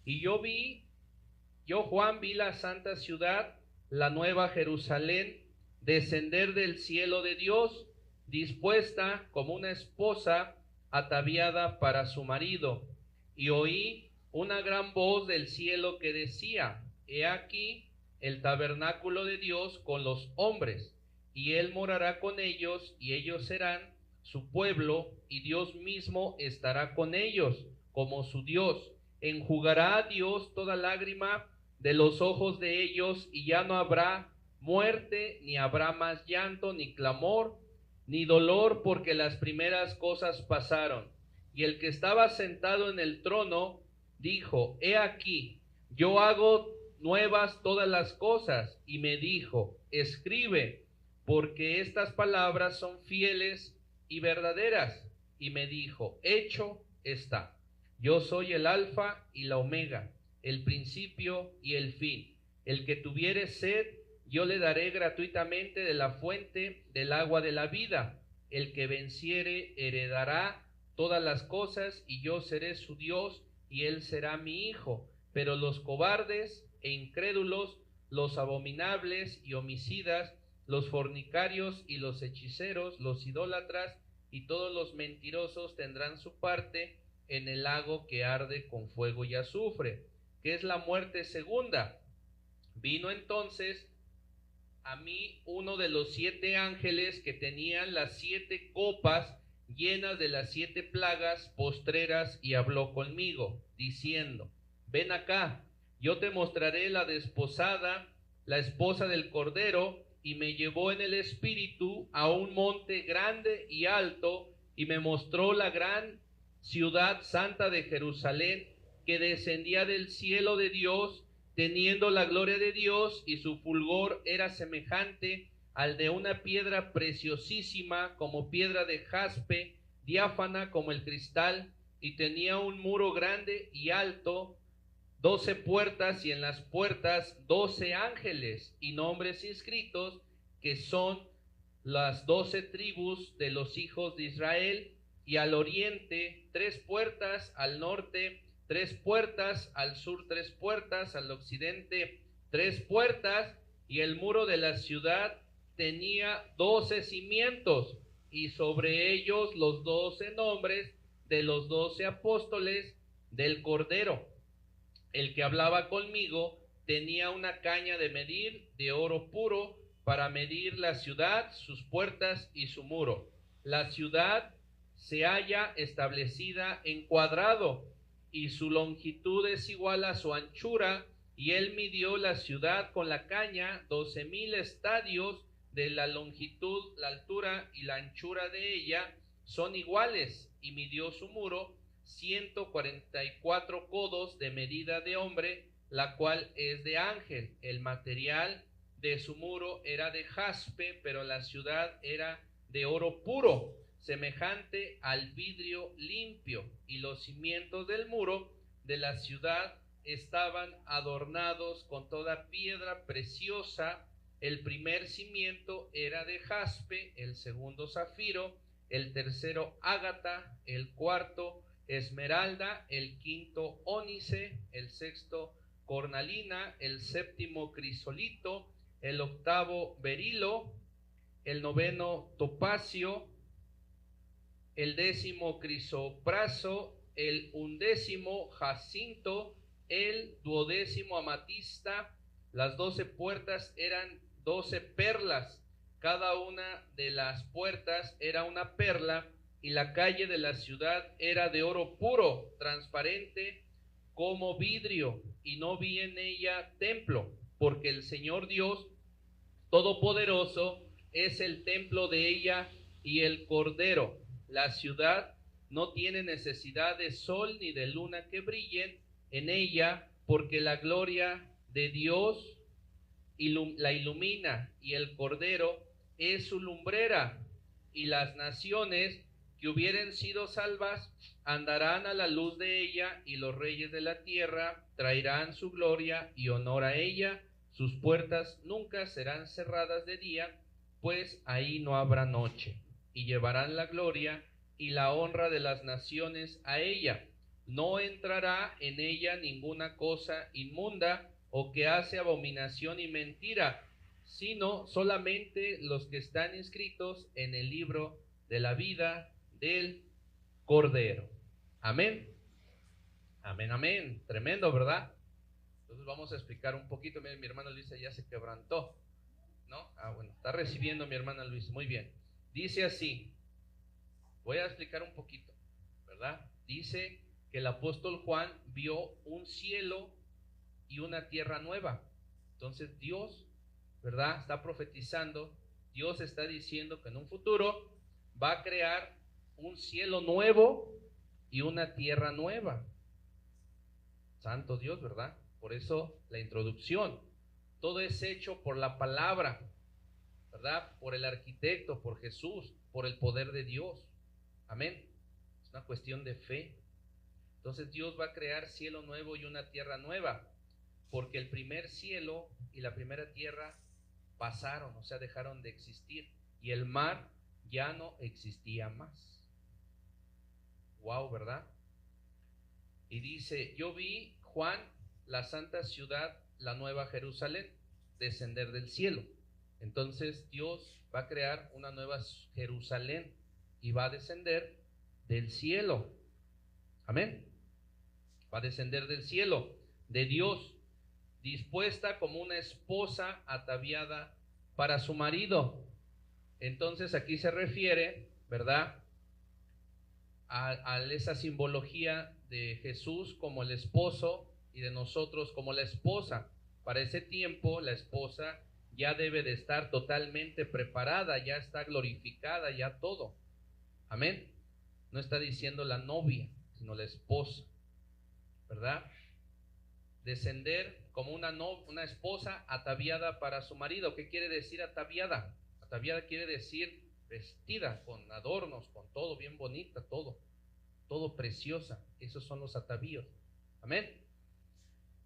Y yo Juan, vi la santa ciudad, la nueva Jerusalén, descender del cielo de Dios, dispuesta como una esposa ataviada para su marido. Y oí una gran voz del cielo que decía: he aquí el tabernáculo de Dios con los hombres, y Él morará con ellos, y ellos serán su pueblo, y Dios mismo estará con ellos como su Dios. Enjugará a Dios toda lágrima de los ojos de ellos, y ya no habrá muerte, ni habrá más llanto, ni clamor, ni dolor, porque las primeras cosas pasaron. Y el que estaba sentado en el trono dijo: he aquí, yo hago nuevas todas las cosas. Y me dijo: escribe, porque estas palabras son fieles y verdaderas. Y me dijo: hecho está. Yo soy el alfa y la omega, el principio y el fin. El que tuviere sed, yo le daré gratuitamente de la fuente del agua de la vida. El que venciere heredará todas las cosas, y yo seré su Dios, y él será mi hijo. Pero los cobardes e incrédulos, los abominables y homicidas, los fornicarios y los hechiceros, los idólatras y todos los mentirosos tendrán su parte en el lago que arde con fuego y azufre, que es la muerte segunda. Vino entonces a mí uno de los 7 ángeles que tenían las 7 copas llenas de las 7 plagas postreras, y habló conmigo, diciendo: ven acá, yo te mostraré la desposada, la esposa del Cordero. Y me llevó en el espíritu a un monte grande y alto, y me mostró la gran ciudad santa de Jerusalén, que descendía del cielo de Dios, teniendo la gloria de Dios, y su fulgor era semejante al de una piedra preciosísima, como piedra de jaspe, diáfana como el cristal, y tenía un muro grande y alto, 12 puertas, y en las puertas 12 ángeles y nombres inscritos, que son las 12 tribus de los hijos de Israel. Y al oriente 3 puertas, al norte 3 puertas, al sur 3 puertas, al occidente 3 puertas. Y el muro de la ciudad tenía 12 cimientos, y sobre ellos los 12 nombres de los 12 apóstoles del Cordero. El que hablaba conmigo tenía una caña de medir de oro puro, para medir la ciudad, sus puertas y su muro. La ciudad se halla establecida en cuadrado, y su longitud es igual a su anchura. Y él midió la ciudad con la caña, 12,000 estadios de la longitud, la altura y la anchura de ella son iguales. Y midió su muro 144 codos de medida de hombre, la cual es de ángel. El material de su muro era de jaspe, pero la ciudad era de oro puro, semejante al vidrio limpio. Y los cimientos del muro de la ciudad estaban adornados con toda piedra preciosa. El primer cimiento era de jaspe, el segundo zafiro, el tercero ágata, el cuarto esmeralda, el quinto ónice, el sexto cornalina, el séptimo crisolito, el octavo berilo, el noveno topacio, el 10º crisopraso, el 11º jacinto, el 12º amatista. Las 12 puertas eran 12 perlas, cada una de las puertas era una perla. Y la calle de la ciudad era de oro puro, transparente como vidrio, y no vi en ella templo, porque el Señor Dios Todopoderoso es el templo de ella y el Cordero. La ciudad no tiene necesidad de sol ni de luna que brillen en ella, porque la gloria de Dios la ilumina, y el Cordero es su lumbrera. Y las naciones que hubieren sido salvas andarán a la luz de ella, y los reyes de la tierra traerán su gloria y honor a ella. Sus puertas nunca serán cerradas de día, pues ahí no habrá noche. Y llevarán la gloria y la honra de las naciones a ella. No entrará en ella ninguna cosa inmunda, o que hace abominación y mentira, sino solamente los que están inscritos en el libro de la vida del Cordero. Amén. Amén, amén. Tremendo, ¿verdad? Entonces vamos a explicar un poquito. Miren, mi hermana Luisa ya se quebrantó, ¿no? Bueno, está recibiendo mi hermana Luisa. Muy bien. Dice así. Voy a explicar un poquito, ¿verdad? Dice que el apóstol Juan vio un cielo y una tierra nueva. Entonces Dios, ¿verdad?, está profetizando. Dios está diciendo que en un futuro va a crear un cielo nuevo y una tierra nueva. Santo Dios, ¿verdad? Por eso la introducción. Todo es hecho por la palabra, ¿verdad? Por el arquitecto, por Jesús, por el poder de Dios. Amén. Es una cuestión de fe. Entonces Dios va a crear cielo nuevo y una tierra nueva, porque el primer cielo y la primera tierra pasaron, o sea, dejaron de existir, y el mar ya no existía más. Wow, ¿verdad? Y dice, yo vi, Juan, la santa ciudad, la nueva Jerusalén, descender del cielo. Entonces Dios va a crear una nueva Jerusalén y va a descender del cielo. Amén. Va a descender del cielo, de Dios, dispuesta como una esposa ataviada para su marido. Entonces aquí se refiere, ¿verdad?, a esa simbología de Jesús como el esposo y de nosotros como la esposa. Para ese tiempo la esposa ya debe de estar totalmente preparada, ya está glorificada, ya todo. Amén. No está diciendo la novia, sino la esposa, ¿verdad? Descender como una esposa ataviada para su marido. ¿Qué quiere decir ataviada? Ataviada quiere decir vestida, con adornos, con todo bien bonita, todo preciosa. Esos son los atavíos. Amén.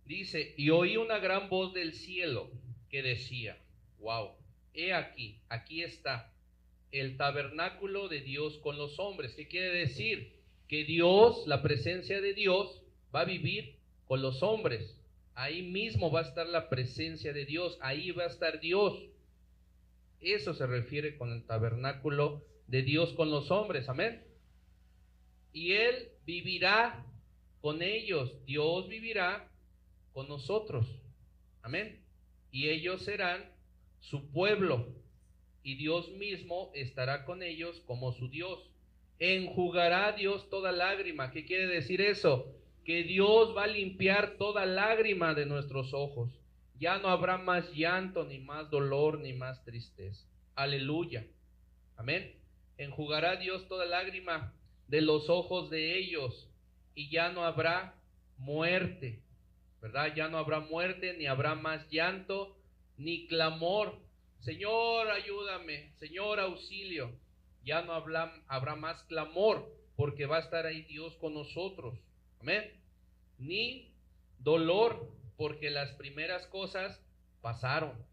Dice, y oí una gran voz del cielo que decía, wow, he aquí está el tabernáculo de Dios con los hombres. ¿Qué quiere decir? Que Dios, la presencia de Dios, va a vivir con los hombres. Ahí mismo va a estar la presencia de Dios, ahí va a estar Dios. Eso se refiere con el tabernáculo de Dios con los hombres, amén. Y Él vivirá con ellos, Dios vivirá con nosotros, amén. Y ellos serán su pueblo, y Dios mismo estará con ellos como su Dios. Enjugará Dios toda lágrima. ¿Qué quiere decir eso? Que Dios va a limpiar toda lágrima de nuestros ojos. Ya no habrá más llanto, ni más dolor, ni más tristeza. Aleluya. Amén. Enjugará Dios toda lágrima de los ojos de ellos, y ya no habrá muerte, ¿verdad? Ya no habrá muerte, ni habrá más llanto, ni clamor. Señor, ayúdame. Señor, auxilio. Ya no habrá más clamor, porque va a estar ahí Dios con nosotros. Amén. Ni dolor, porque las primeras cosas pasaron,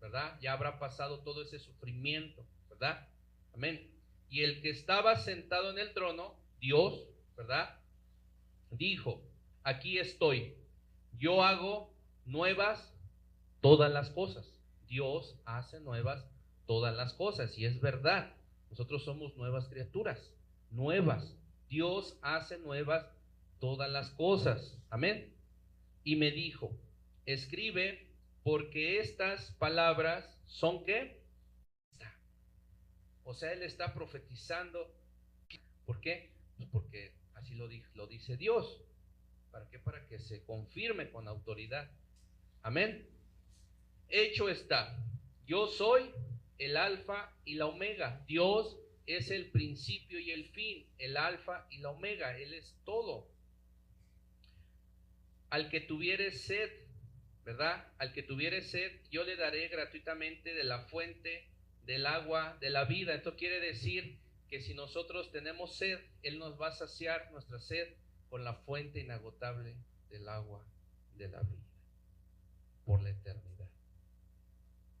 ¿verdad? Ya habrá pasado todo ese sufrimiento, ¿verdad? Amén. Y el que estaba sentado en el trono, Dios, ¿verdad?, dijo, aquí estoy, yo hago nuevas todas las cosas. Dios hace nuevas todas las cosas, y es verdad. Nosotros somos nuevas criaturas, nuevas. Dios hace nuevas todas las cosas. Amén. Y me dijo, escribe, porque estas palabras son ¿qué? O sea, Él está profetizando. ¿Por qué? Pues porque así lo dice Dios. ¿Para qué? Para que se confirme con autoridad. Amén. Hecho está. Yo soy el alfa y la omega. Dios es el principio y el fin, el alfa y la omega. Él es todo. Al que tuviere sed, ¿verdad? Al que tuviere sed, yo le daré gratuitamente de la fuente del agua de la vida. Esto quiere decir que si nosotros tenemos sed, Él nos va a saciar nuestra sed con la fuente inagotable del agua de la vida por la eternidad.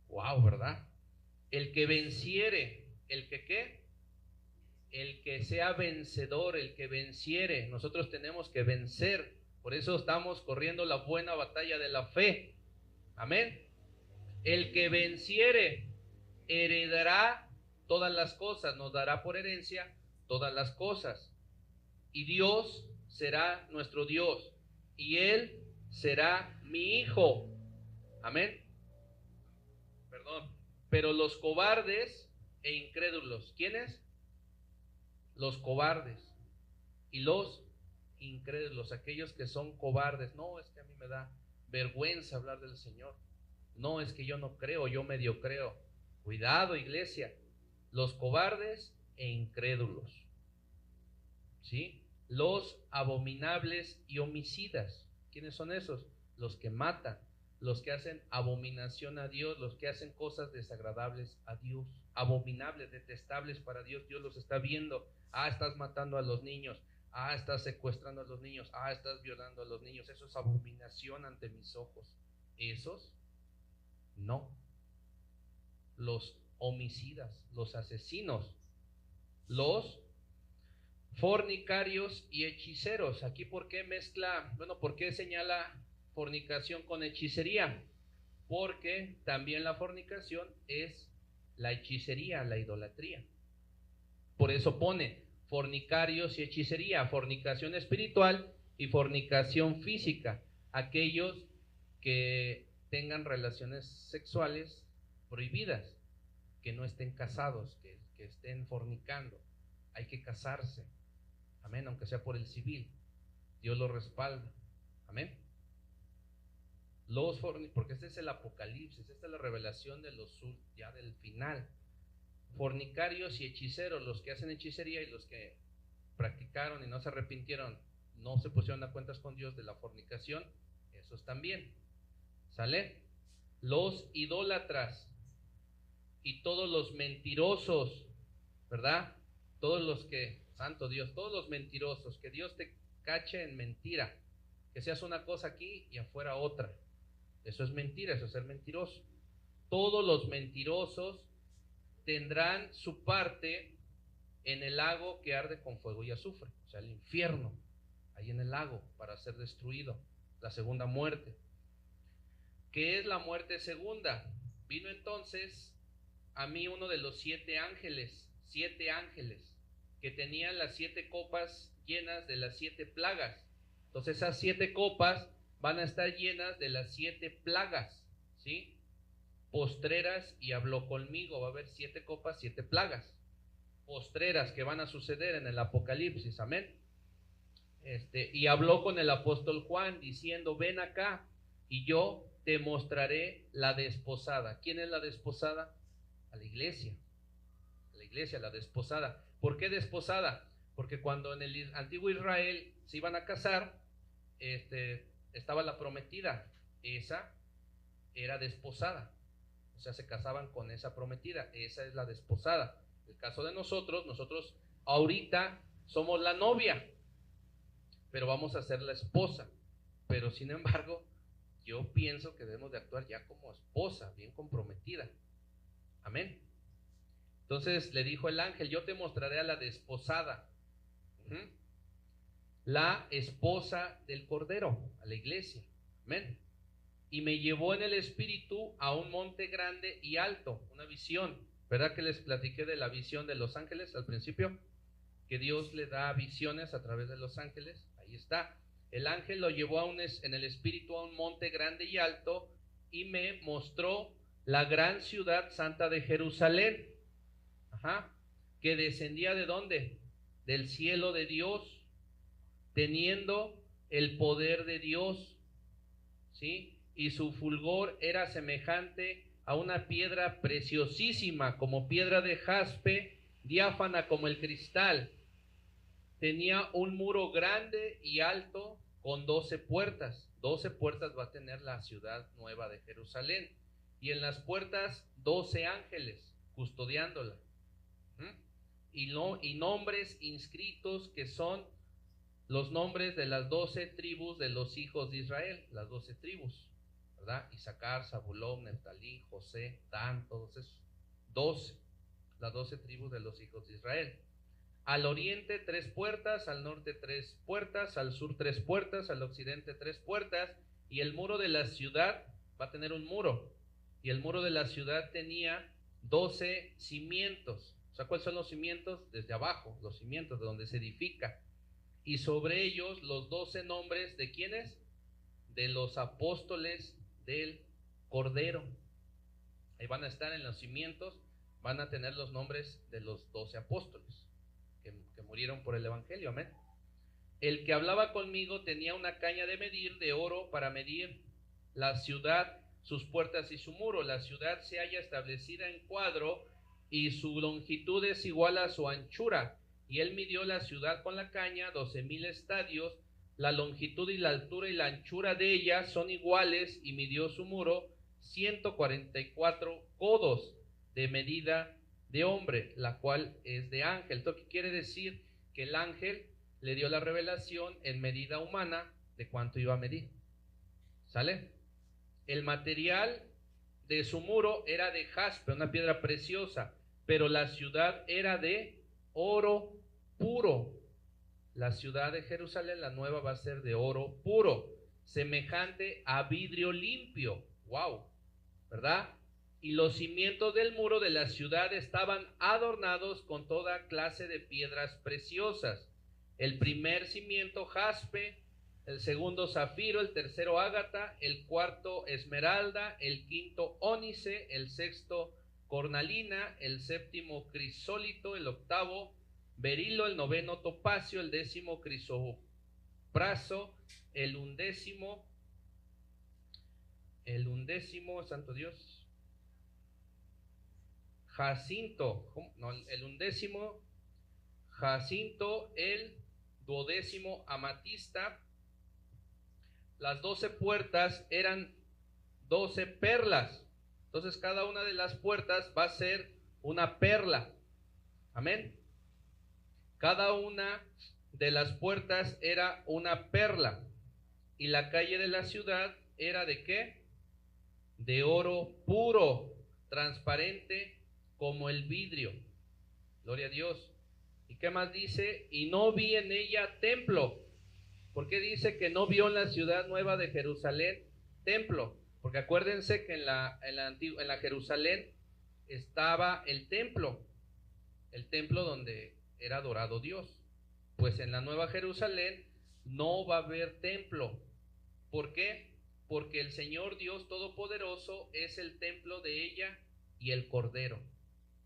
Wow, ¿verdad? El que venciere, ¿el que qué? El que sea vencedor, el que venciere. Nosotros tenemos que vencer. Por eso estamos corriendo la buena batalla de la fe. Amén. El que venciere heredará todas las cosas, nos dará por herencia todas las cosas. Y Dios será nuestro Dios, y Él será mi hijo. Amén. Perdón. Pero los cobardes e incrédulos, ¿quiénes? Los cobardes y los incrédulos, aquellos que son cobardes. No, es que a mí me da vergüenza hablar del Señor. No, es que yo no creo, yo medio creo. Cuidado, iglesia. Los cobardes e incrédulos, ¿sí? Los abominables y homicidas. ¿Quiénes son esos? Los que matan, los que hacen abominación a Dios, los que hacen cosas desagradables a Dios, abominables, detestables para Dios. Dios los está viendo. Estás matando a los niños. Estás secuestrando a los niños. Estás violando a los niños. Eso es abominación ante mis ojos. Esos no. Los homicidas, los asesinos, los fornicarios y hechiceros. Aquí, ¿por qué mezcla? Bueno, ¿por qué señala fornicación con hechicería? Porque también la fornicación es la hechicería, la idolatría. Por eso pone fornicarios y hechicería, fornicación espiritual y fornicación física, aquellos que tengan relaciones sexuales prohibidas, que no estén casados, que estén fornicando. Hay que casarse, amén, aunque sea por el civil, Dios lo respalda, amén. Porque este es el Apocalipsis, esta es la revelación de ya del final. Fornicarios y hechiceros, los que hacen hechicería y los que practicaron y no se arrepintieron, no se pusieron a cuentas con Dios de la fornicación, esos también, ¿sale? Los idólatras y todos los mentirosos, ¿verdad? Todos los que, santo Dios, todos los mentirosos, que Dios te cache en mentira, que seas una cosa aquí y afuera otra. Eso es mentira, eso es ser mentiroso. Todos los mentirosos tendrán su parte en el lago que arde con fuego y azufre, o sea, el infierno, ahí en el lago, para ser destruido, la segunda muerte. ¿Qué es la muerte segunda? Vino entonces a mí uno de los 7 ángeles, que tenían las 7 copas llenas de las 7 plagas. Entonces esas 7 copas van a estar llenas de las 7 plagas, ¿sí? Postreras, y habló conmigo. Va a haber 7 copas, 7 plagas postreras que van a suceder en el Apocalipsis, amén. Y habló con el apóstol Juan diciendo: ven acá y yo te mostraré la desposada. ¿Quién es la desposada? A la iglesia, la desposada. ¿Por qué desposada? Porque cuando en el antiguo Israel se iban a casar, estaba la prometida, esa era desposada, o sea, se casaban con esa prometida, esa es la desposada. El caso de nosotros ahorita somos la novia, pero vamos a ser la esposa. Pero sin embargo, yo pienso que debemos de actuar ya como esposa, bien comprometida, amén. Entonces le dijo el ángel: yo te mostraré a la desposada, la esposa del Cordero, a la iglesia, amén. Y me llevó en el espíritu a un monte grande y alto, una visión. ¿Verdad que les platiqué de la visión de los ángeles al principio? Que Dios le da visiones a través de los ángeles. Ahí está. El ángel lo llevó en el espíritu a un monte grande y alto y me mostró la gran ciudad santa de Jerusalén, que descendía ¿de dónde? Del cielo de Dios, teniendo el poder de Dios, ¿sí? Y su fulgor era semejante a una piedra preciosísima, como piedra de jaspe, diáfana como el cristal. Tenía un muro grande y alto con 12 puertas. 12 puertas va a tener la ciudad nueva de Jerusalén. Y en las puertas 12 ángeles custodiándola. Y nombres inscritos, que son los nombres de las 12 tribus de los hijos de Israel. Las 12 tribus, ¿verdad? Isaacar, Zabulón, Neftalí, José, Dan, todos esos. 12, las 12 tribus de los hijos de Israel. Al oriente 3 puertas, al norte 3 puertas, al sur 3 puertas, al occidente 3 puertas. Y el muro de la ciudad va a tener un muro. Y el muro de la ciudad tenía 12 cimientos. O sea, ¿cuáles son los cimientos? Desde abajo, los cimientos de donde se edifica. Y sobre ellos los 12 nombres de ¿quiénes? De los apóstoles del Cordero. Ahí van a estar en los cimientos, van a tener los nombres de los 12 apóstoles que murieron por el evangelio, amén. El que hablaba conmigo tenía una caña de medir de oro para medir la ciudad, sus puertas y su muro. La ciudad se halla establecida en cuadro y su longitud es igual a su anchura. Y él midió la ciudad con la caña, 12,000 estadios. La longitud y la altura y la anchura de ella son iguales, y midió su muro 144 codos de medida de hombre, la cual es de ángel. ¿Esto qué quiere decir? Que el ángel le dio la revelación en medida humana de cuánto iba a medir. ¿Sale? El material de su muro era de jaspe, una piedra preciosa, pero la ciudad era de oro puro. La ciudad de Jerusalén, la nueva, va a ser de oro puro, semejante a vidrio limpio. Wow, ¿verdad? y los cimientos del muro de la ciudad estaban adornados con toda clase de piedras preciosas. El primer cimiento jaspe, el segundo zafiro, el tercero ágata, el cuarto esmeralda, el quinto ónice, el sexto cornalina, el séptimo crisólito, el octavo berilo, el noveno topacio, el décimo crisopraso, el undécimo, santo Dios, jacinto, no, el undécimo jacinto, el duodécimo amatista. Las 12 puertas eran 12 perlas. Entonces cada una de las puertas va a ser una perla. Amén. Cada una de las puertas era una perla. Y la calle de la ciudad era ¿de qué? De oro puro, transparente como el vidrio. Gloria a Dios. ¿Y qué más dice? Y no vi en ella templo. ¿Por qué dice que no vio en la ciudad nueva de Jerusalén templo? Porque acuérdense que en la Jerusalén estaba el templo donde era adorado Dios. Pues en la nueva Jerusalén no va a haber templo. ¿Por qué? Porque el Señor Dios Todopoderoso es el templo de ella y el Cordero.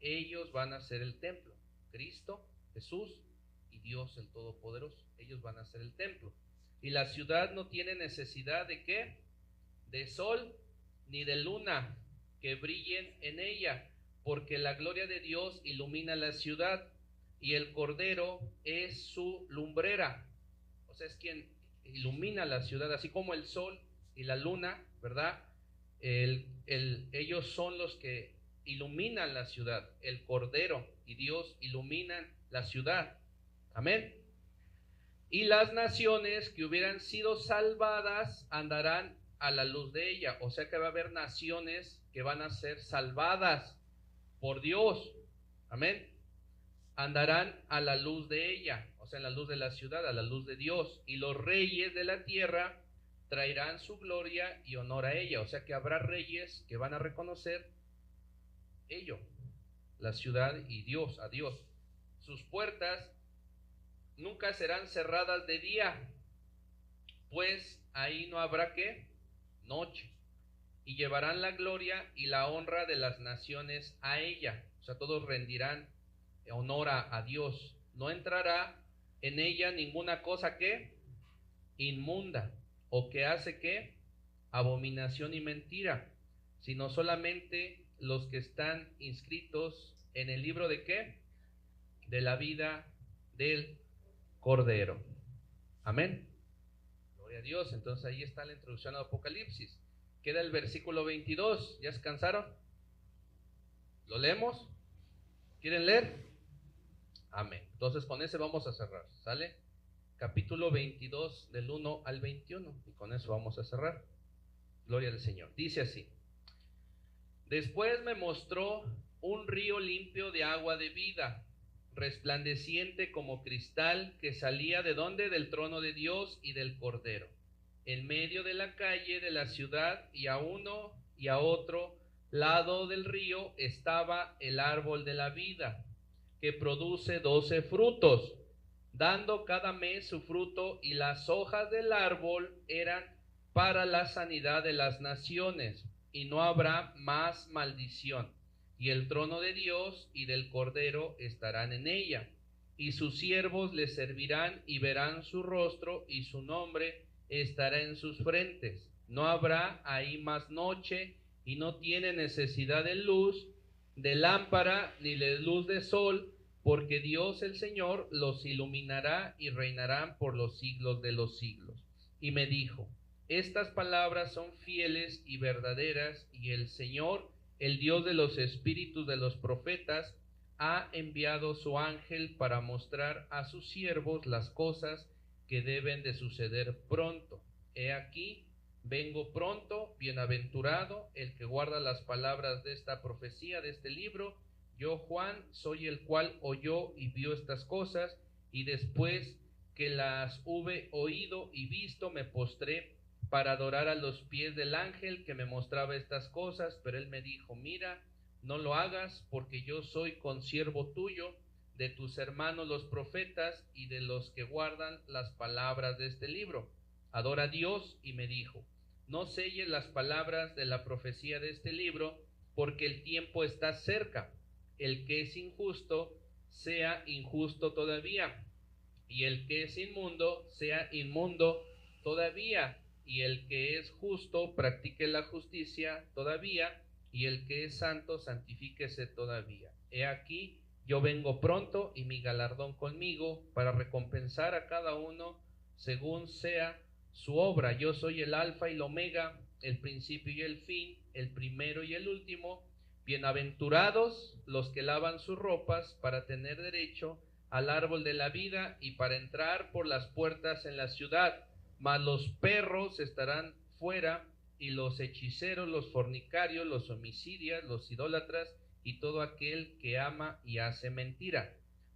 Ellos van a ser el templo. Cristo, Jesús y Dios el Todopoderoso. Ellos van a ser el templo. Y la ciudad no tiene necesidad de ¿qué? De sol ni de luna que brillen en ella, porque la gloria de Dios ilumina la ciudad y el Cordero es su lumbrera. O sea, es quien ilumina la ciudad, así como el sol y la luna, ¿verdad? Ellos son los que iluminan la ciudad. El Cordero y Dios iluminan la ciudad. Amén. Y las naciones que hubieran sido salvadas andarán a la luz de ella. O sea que va a haber naciones que van a ser salvadas por Dios. Amén. Andarán a la luz de ella, o sea, en la luz de la ciudad, a la luz de Dios. Y los reyes de la tierra traerán su gloria y honor a ella. O sea que habrá reyes que van a reconocer ello, la ciudad y Dios, a Dios. Sus puertas nunca serán cerradas de día, pues ahí no habrá ¿qué? Noche. Y llevarán la gloria y la honra de las naciones a ella. O sea, todos rendirán honor a Dios. No entrará en ella ninguna cosa que inmunda o que hace que abominación y mentira, sino solamente los que están inscritos en el libro de ¿qué? De la vida del Cordero. Amén. Gloria a Dios. Entonces ahí está la introducción al Apocalipsis. Queda el versículo 22. ¿Ya se cansaron? ¿Lo leemos? ¿Quieren leer? Amén. Entonces con ese vamos a cerrar. ¿Sale? Capítulo 22 del 1 al 21. Y con eso vamos a cerrar. Gloria al Señor. Dice así. Después me mostró un río limpio de agua de vida, resplandeciente como cristal, que salía ¿de dónde? Del trono de Dios y del Cordero. En medio de la calle de la ciudad, y a uno y a otro lado del río estaba el árbol de la vida, que produce 12 frutos, dando cada mes su fruto, y las hojas del árbol eran para la sanidad de las naciones, y no habrá más maldición. Y el trono de Dios y del Cordero estarán en ella, y sus siervos le servirán y verán su rostro, y su nombre estará en sus frentes. No habrá ahí más noche, y no tiene necesidad de luz, de lámpara, ni de luz de sol, porque Dios el Señor los iluminará y reinarán por los siglos de los siglos. Y me dijo, estas palabras son fieles y verdaderas, y el Señor, el Dios de los espíritus de los profetas, ha enviado su ángel para mostrar a sus siervos las cosas que deben de suceder pronto. He aquí, vengo pronto. Bienaventurado el que guarda las palabras de esta profecía, de este libro. Yo, Juan, soy el cual oyó y vio estas cosas, y después que las hube oído y visto, me postré para adorar a los pies del ángel que me mostraba estas cosas, pero él me dijo, mira, no lo hagas, porque yo soy consiervo tuyo, de tus hermanos los profetas y de los que guardan las palabras de este libro. Adora a Dios. Y me dijo, no selles las palabras de la profecía de este libro, porque el tiempo está cerca. El que es injusto sea injusto todavía, y el que es inmundo sea inmundo todavía, y el que es justo practique la justicia todavía, y el que es santo santifíquese todavía. He aquí, yo vengo pronto, y mi galardón conmigo, para recompensar a cada uno según sea su obra. Yo soy el alfa y el omega, el principio y el fin, el primero y el último. Bienaventurados los que lavan sus ropas para tener derecho al árbol de la vida y para entrar por las puertas en la ciudad. Mas los perros estarán fuera, y los hechiceros, los fornicarios, los homicidas, los idólatras y todo aquel que ama y hace mentira.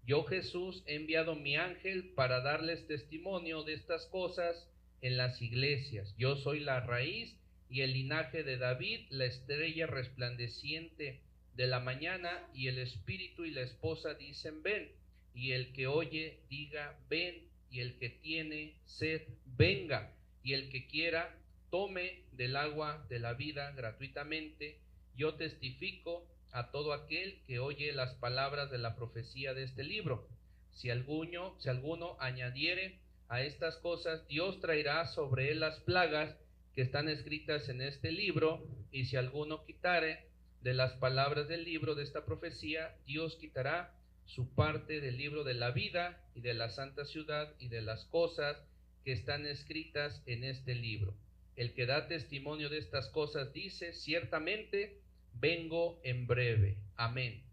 Yo, Jesús, he enviado mi ángel para darles testimonio de estas cosas en las iglesias. Yo soy la raíz y el linaje de David, la estrella resplandeciente de la mañana, y el espíritu y la esposa dicen ven, y el que oye diga ven, y el que tiene sed venga, y el que quiera tome del agua de la vida gratuitamente. Yo testifico a todo aquel que oye las palabras de la profecía de este libro. Si alguno añadiere a estas cosas, Dios traerá sobre él las plagas que están escritas en este libro, y si alguno quitare de las palabras del libro de esta profecía, Dios quitará su parte del libro de la vida y de la santa ciudad y de las cosas que están escritas en este libro. El que da testimonio de estas cosas dice, ciertamente vengo en breve. Amén.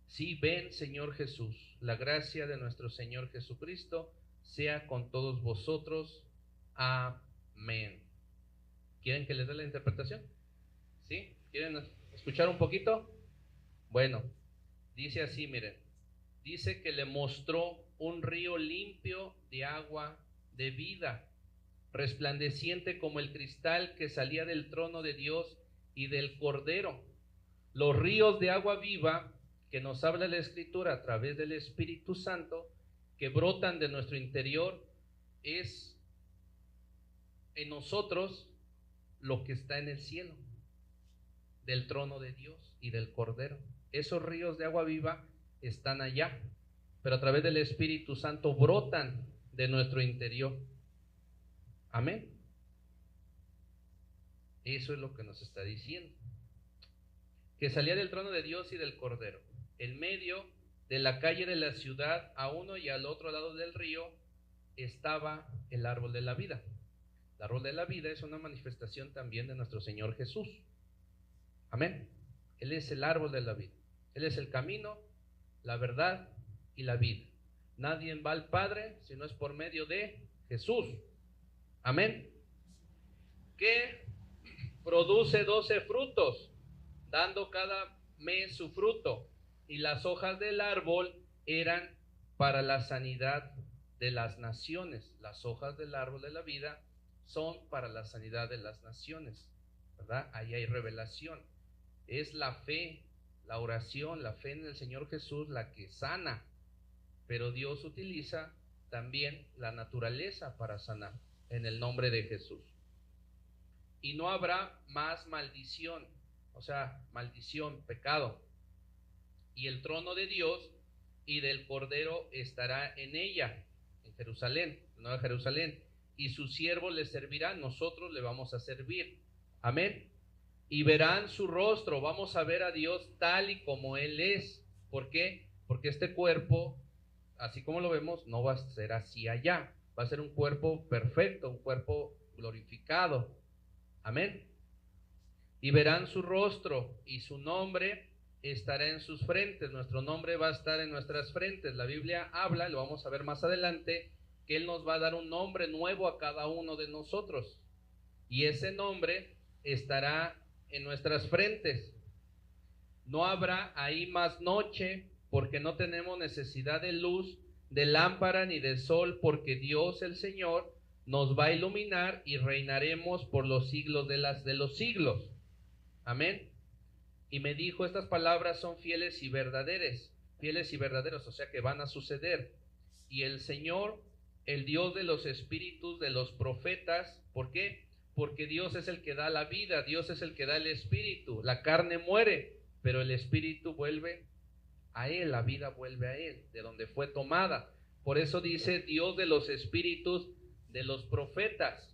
Sí, ven, Señor Jesús. La gracia de nuestro Señor Jesucristo sea con todos vosotros. Amén. ¿Quieren que les dé la interpretación? ¿Sí? ¿Quieren escuchar un poquito? Bueno, dice así, miren. Dice que le mostró un río limpio de agua de vida, resplandeciente como el cristal, que salía del trono de Dios y del Cordero. Los ríos de agua viva que nos habla la Escritura a través del Espíritu Santo, que brotan de nuestro interior, es en nosotros lo que está en el cielo, del trono de Dios y del Cordero. Esos ríos de agua viva están allá, pero a través del Espíritu Santo brotan de nuestro interior. Amén. Eso es lo que nos está diciendo, que salía del trono de Dios y del Cordero. En medio de la calle de la ciudad, a uno y al otro lado del río, estaba el árbol de la vida. El árbol de la vida es una manifestación también de nuestro Señor Jesús. Amén. Él es el árbol de la vida. Él es el camino, la verdad y la vida. Nadie va al Padre si no es por medio de Jesús. Amén. Que produce 12 frutos, dando cada mes su fruto. Y las hojas del árbol eran para la sanidad de las naciones. Las hojas del árbol de la vida son para la sanidad de las naciones, ¿verdad? Ahí hay revelación. Es la fe, la oración, la fe en el Señor Jesús la que sana, pero Dios utiliza también la naturaleza para sanar, en el nombre de Jesús. Y no habrá más maldición, o sea, maldición, pecado. Y el trono de Dios y del Cordero estará en ella, en Jerusalén, Nueva Jerusalén, y sus siervos le servirán, nosotros le vamos a servir. Amén. Y verán su rostro, vamos a ver a Dios tal y como Él es. ¿Por qué? Porque este cuerpo, así como lo vemos, no va a ser así allá. Va a ser un cuerpo perfecto, un cuerpo glorificado. Amén. Y verán su rostro, y su nombre estará en sus frentes. Nuestro nombre va a estar en nuestras frentes. La Biblia habla, lo vamos a ver más adelante, que Él nos va a dar un nombre nuevo a cada uno de nosotros. Y ese nombre estará en nuestras frentes. No habrá ahí más noche, porque no tenemos necesidad de luz, de lámpara ni de sol, porque Dios el Señor nos va a iluminar y reinaremos por los siglos de los siglos. Amén. Y me dijo, estas palabras son fieles y verdaderos, o sea que van a suceder. Y el Señor, el Dios de los espíritus de los profetas, ¿por qué? Porque Dios es el que da la vida, Dios es el que da el espíritu. La carne muere, pero el espíritu vuelve a Él, la vida vuelve a Él, de donde fue tomada. Por eso dice Dios de los espíritus de los profetas.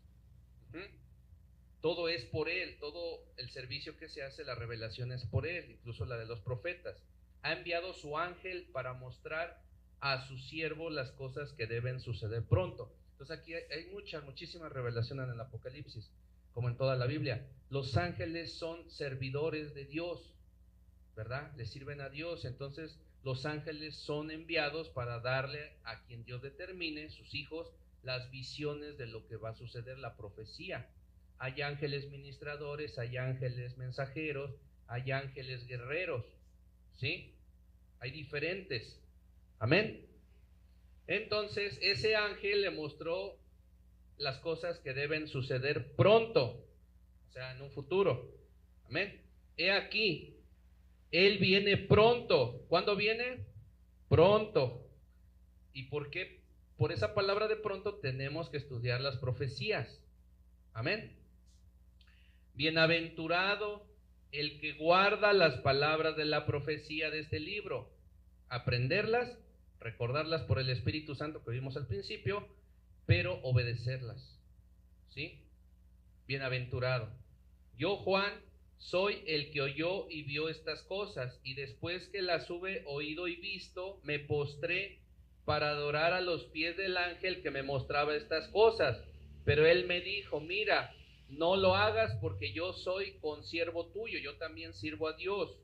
Todo es por Él, todo el servicio que se hace, la revelación es por Él, incluso la de los profetas. Ha enviado su ángel para mostrar a su siervo las cosas que deben suceder pronto. Entonces aquí hay muchísimas revelaciones en el Apocalipsis, como en toda la Biblia. Los ángeles son servidores de Dios, ¿verdad? Le sirven a Dios. Entonces los ángeles son enviados para darle a quien Dios determine, sus hijos, las visiones de lo que va a suceder, la profecía. Hay ángeles ministradores, hay ángeles mensajeros, hay ángeles guerreros, ¿sí? Hay diferentes. Amén. Entonces ese ángel le mostró las cosas que deben suceder pronto, o sea, en un futuro. Amén. He aquí, Él viene pronto. ¿Cuándo viene? Pronto. ¿Y por qué? Por esa palabra de pronto tenemos que estudiar las profecías. Amén. Bienaventurado el que guarda las palabras de la profecía de este libro. Aprenderlas, recordarlas por el Espíritu Santo que vimos al principio, pero obedecerlas. ¿Sí? Bienaventurado. Yo, Juan, soy el que oyó y vio estas cosas, y después que las hube oído y visto, me postré para adorar a los pies del ángel que me mostraba estas cosas. Pero él me dijo, mira, no lo hagas porque yo soy consiervo tuyo, yo también sirvo a Dios,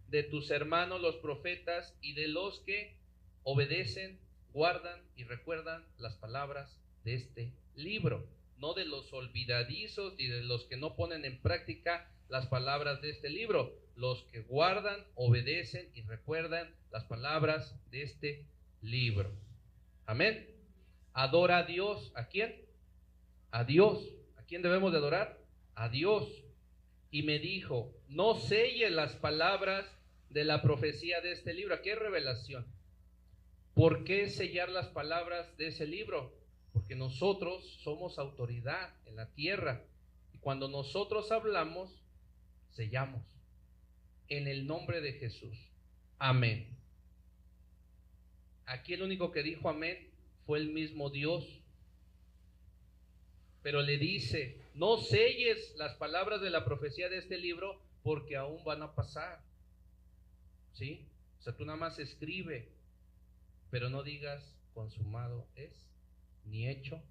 de tus hermanos los profetas y de los que obedecen, guardan y recuerdan las palabras de este libro, no de los olvidadizos y de los que no ponen en práctica las palabras de este libro, los que guardan, obedecen y recuerdan las palabras de este libro. Amén. Adora a Dios. ¿A quién? A Dios. ¿A quién debemos de adorar? A Dios. Y me dijo, no selle las palabras de la profecía de este libro. Aquí hay revelación. ¿Por qué sellar las palabras de ese libro? Porque nosotros somos autoridad en la tierra. Y cuando nosotros hablamos, sellamos. En el nombre de Jesús. Amén. Aquí el único que dijo amén fue el mismo Dios. Pero le dice, no selles las palabras de la profecía de este libro porque aún van a pasar. ¿Sí? O sea, tú nada más escribe, pero no digas consumado es, ni hecho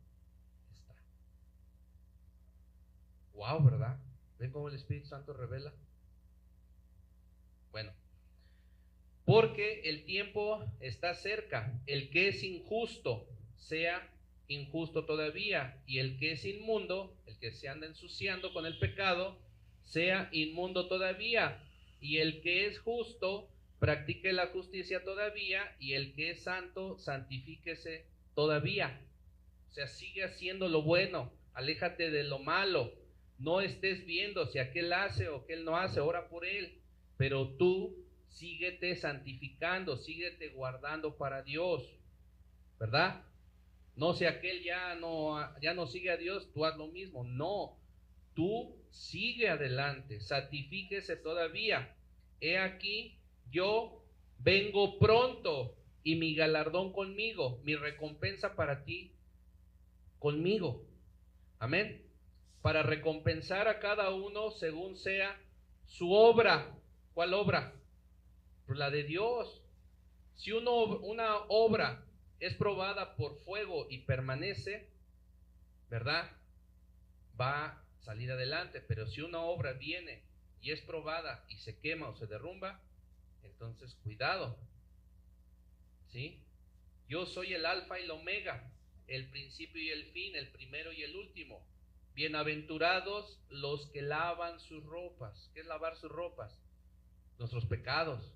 está. Wow, ¿verdad? ¿Ven cómo el Espíritu Santo revela? Bueno, porque el tiempo está cerca. El que es injusto sea injusto todavía, y el que es inmundo, el que se anda ensuciando con el pecado, sea inmundo todavía, y el que es justo practique la justicia todavía, y el que es santo santifíquese todavía. O sea, sigue haciendo lo bueno, aléjate de lo malo, no estés viendo si aquel hace o aquel no hace, ora por él, pero tú síguete santificando, síguete guardando para Dios, ¿verdad? No, si aquel ya no sigue a Dios, tú haz lo mismo. No, tú sigue adelante, santifíquese todavía. He aquí, yo vengo pronto y mi galardón conmigo, mi recompensa para ti conmigo. Amén. Para recompensar a cada uno según sea su obra. ¿Cuál obra? Pues la de Dios. Si una obra es probada por fuego y permanece, ¿verdad? Va a salir adelante. Pero si una obra viene y es probada y se quema o se derrumba, entonces cuidado. ¿Sí? Yo soy el alfa y el omega, el principio y el fin, el primero y el último. Bienaventurados los que lavan sus ropas. ¿Qué es lavar sus ropas? Nuestros pecados,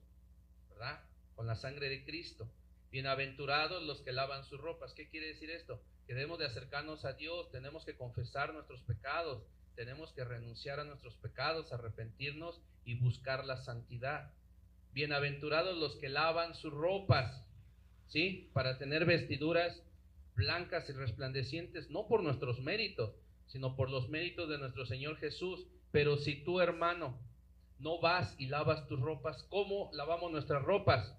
¿verdad? Con la sangre de Cristo. Bienaventurados los que lavan sus ropas. ¿Qué quiere decir esto? que debemos de acercarnos a Dios, tenemos que confesar nuestros pecados, tenemos que renunciar a nuestros pecados, arrepentirnos y buscar la santidad. Bienaventurados los que lavan sus ropas, ¿sí? Para tener vestiduras blancas y resplandecientes, no por nuestros méritos, sino por los méritos de nuestro Señor Jesús. Pero si tú, hermano, no vas y lavas tus ropas, ¿cómo lavamos nuestras ropas?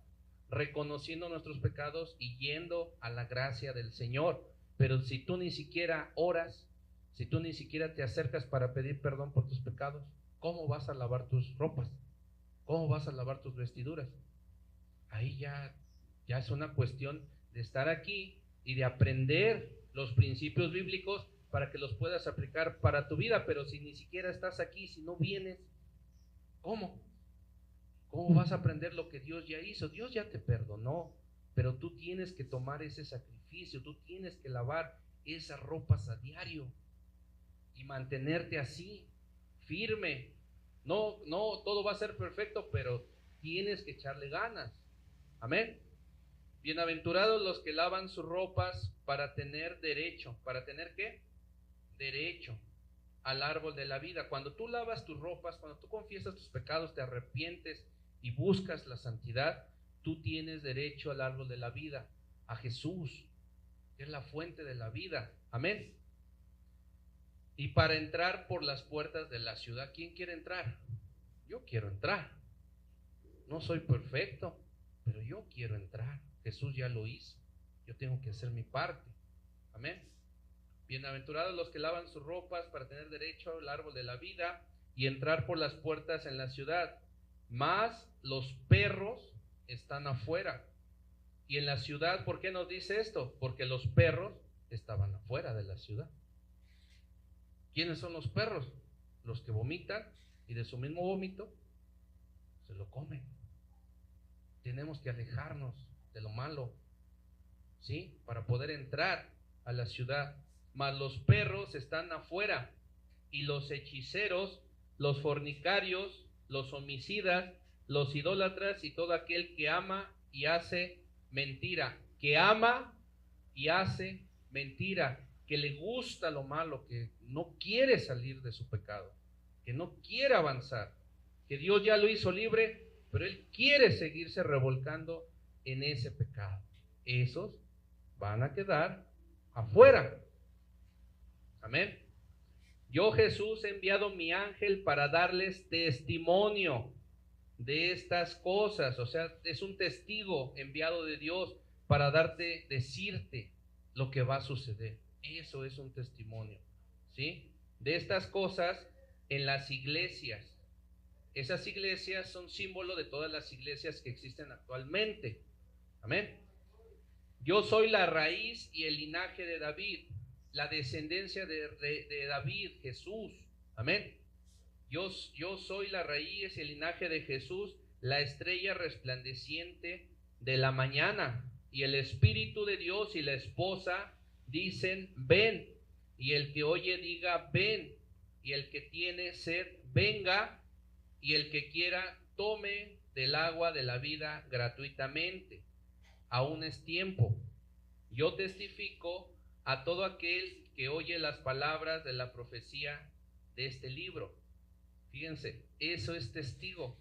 Reconociendo nuestros pecados y yendo a la gracia del Señor. Pero si tú ni siquiera oras, si tú ni siquiera te acercas para pedir perdón por tus pecados, ¿cómo vas a lavar tus ropas? ¿Cómo vas a lavar tus vestiduras? Ahí ya es una cuestión de estar aquí y de aprender los principios bíblicos para que los puedas aplicar para tu vida. Pero si ni siquiera estás aquí, si no vienes, ¿cómo? ¿Cómo vas a aprender lo que Dios ya hizo? Dios ya te perdonó, pero tú tienes que tomar ese sacrificio, tú tienes que lavar esas ropas a diario y mantenerte así, firme. No todo va a ser perfecto, pero tienes que echarle ganas. Amén. Bienaventurados los que lavan sus ropas para tener derecho. ¿Para tener qué? Derecho al árbol de la vida. Cuando tú lavas tus ropas, cuando tú confiesas tus pecados, te arrepientes y buscas la santidad, tú tienes derecho al árbol de la vida, a Jesús, que es la fuente de la vida. Amén. Y para entrar por las puertas de la ciudad, ¿quién quiere entrar? Yo quiero entrar. No soy perfecto, pero yo quiero entrar. Jesús ya lo hizo. Yo tengo que hacer mi parte. Amén. Bienaventurados los que lavan sus ropas para tener derecho al árbol de la vida y entrar por las puertas en la ciudad. Mas los perros están afuera. Y en la ciudad, ¿por qué nos dice esto? Porque los perros estaban afuera de la ciudad. ¿Quiénes son los perros? Los que vomitan y de su mismo vómito se lo comen. Tenemos que alejarnos de lo malo, ¿sí? Para poder entrar a la ciudad. Mas los perros están afuera, y los hechiceros, los fornicarios, los homicidas, los idólatras y todo aquel que ama y hace mentira. Que ama y hace mentira, que le gusta lo malo, que no quiere salir de su pecado, que no quiere avanzar, que Dios ya lo hizo libre, pero él quiere seguirse revolcando en ese pecado. Esos van a quedar afuera. Amén. Yo, Jesús, he enviado mi ángel para darles testimonio de estas cosas. O sea, es un testigo enviado de Dios para decirte lo que va a suceder. Eso es un testimonio, ¿sí? De estas cosas en las iglesias. Esas iglesias son símbolo de todas las iglesias que existen actualmente. Amén. Yo soy la raíz y el linaje de David, la descendencia de David, Jesús. Amén. Yo soy la raíz y el linaje de Jesús, la estrella resplandeciente de la mañana. Y el Espíritu de Dios y la esposa dicen, ven. Y el que oye diga, ven. Y el que tiene sed, venga. Y el que quiera, tome del agua de la vida gratuitamente. Aún es tiempo. Yo testifico a todo aquel que oye las palabras de la profecía de este libro. Fíjense, eso es testigo.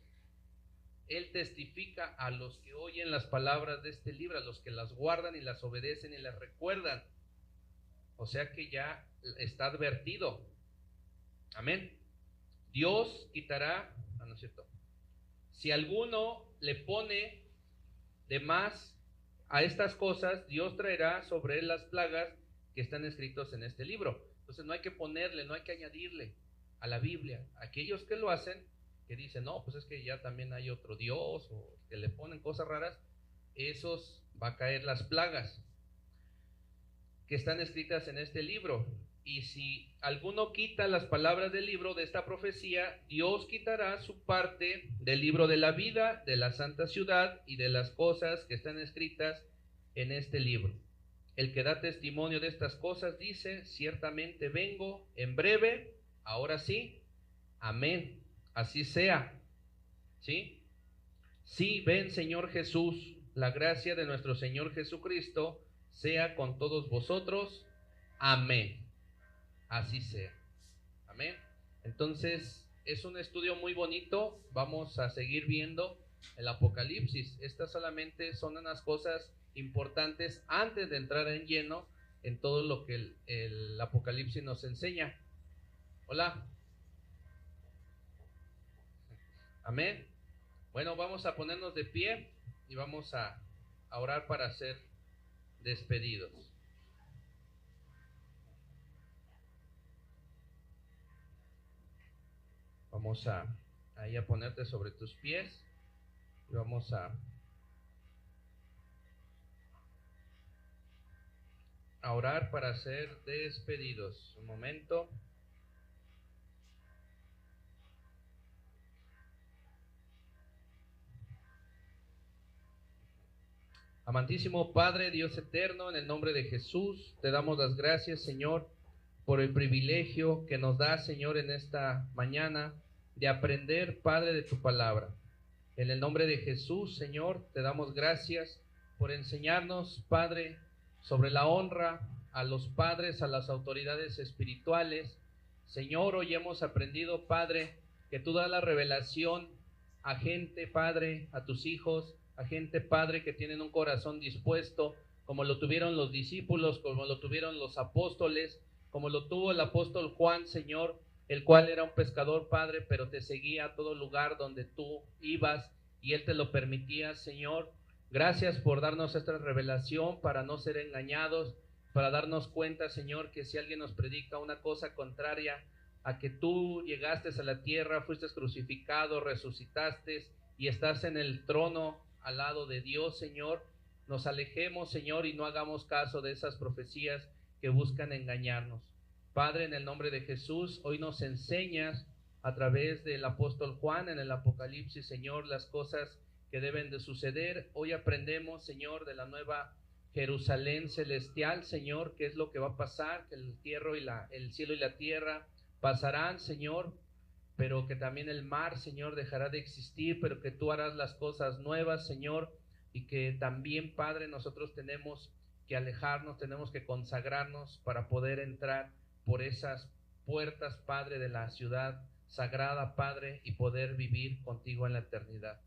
Él testifica a los que oyen las palabras de este libro, a los que las guardan y las obedecen y las recuerdan. O sea que ya está advertido. Amén. Dios quitará, no es cierto. Si alguno le pone de más a estas cosas, Dios traerá sobre él las plagas que están escritos en este libro. Entonces no hay que ponerle, no hay que añadirle a la Biblia. Aquellos que lo hacen, que dicen, no, pues es que ya también hay otro Dios, o que le ponen cosas raras, esos va a caer las plagas que están escritas en este libro. Y si alguno quita las palabras del libro de esta profecía, Dios quitará su parte del libro de la vida, de la santa ciudad y de las cosas que están escritas en este libro. El que da testimonio de estas cosas dice, ciertamente vengo en breve. Ahora sí, amén. Así sea. ¿Sí? Sí, ven, Señor Jesús. La gracia de nuestro Señor Jesucristo sea con todos vosotros. Amén. Así sea. Amén. Entonces, es un estudio muy bonito. Vamos a seguir viendo el Apocalipsis. Estas solamente son unas cosas importantes antes de entrar en lleno en todo lo que el Apocalipsis nos enseña. Hola. Amén. Bueno, vamos a ponernos de pie y vamos a orar para ser despedidos. Vamos ahí a ponerte sobre tus pies y vamos a orar para ser despedidos. Un momento. Amantísimo Padre, Dios eterno, en el nombre de Jesús, te damos las gracias, Señor, por el privilegio que nos da, Señor, en esta mañana de aprender, Padre, de tu palabra. En el nombre de Jesús, Señor, te damos gracias por enseñarnos, Padre, sobre la honra a los padres, a las autoridades espirituales. Señor, hoy hemos aprendido, Padre, que tú das la revelación a gente, Padre, a tus hijos, a gente, Padre, que tienen un corazón dispuesto, como lo tuvieron los discípulos, como lo tuvieron los apóstoles, como lo tuvo el apóstol Juan, Señor, el cual era un pescador, Padre, pero te seguía a todo lugar donde tú ibas y él te lo permitía, Señor. Gracias por darnos esta revelación para no ser engañados, para darnos cuenta, Señor, que si alguien nos predica una cosa contraria a que tú llegaste a la tierra, fuiste crucificado, resucitaste y estás en el trono al lado de Dios, Señor, nos alejemos, Señor, y no hagamos caso de esas profecías que buscan engañarnos. Padre, en el nombre de Jesús, hoy nos enseñas a través del apóstol Juan en el Apocalipsis, Señor, las cosas que deben de suceder. Hoy aprendemos, Señor, de la nueva Jerusalén celestial, Señor, qué es lo que va a pasar, que el cielo y la tierra pasarán, Señor, pero que también el mar, Señor, dejará de existir, pero que tú harás las cosas nuevas, Señor, y que también, Padre, nosotros tenemos que alejarnos, tenemos que consagrarnos para poder entrar por esas puertas, Padre, de la ciudad sagrada, Padre, y poder vivir contigo en la eternidad.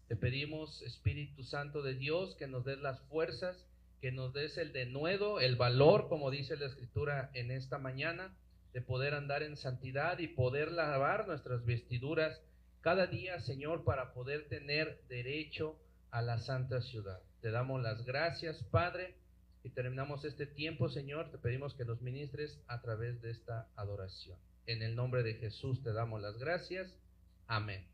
Te pedimos, Espíritu Santo de Dios, que nos des las fuerzas, que nos des el denuedo, el valor, como dice la Escritura en esta mañana, de poder andar en santidad y poder lavar nuestras vestiduras cada día, Señor, para poder tener derecho a la santa ciudad. Te damos las gracias, Padre, y terminamos este tiempo, Señor. Te pedimos que nos ministres a través de esta adoración. En el nombre de Jesús te damos las gracias. Amén.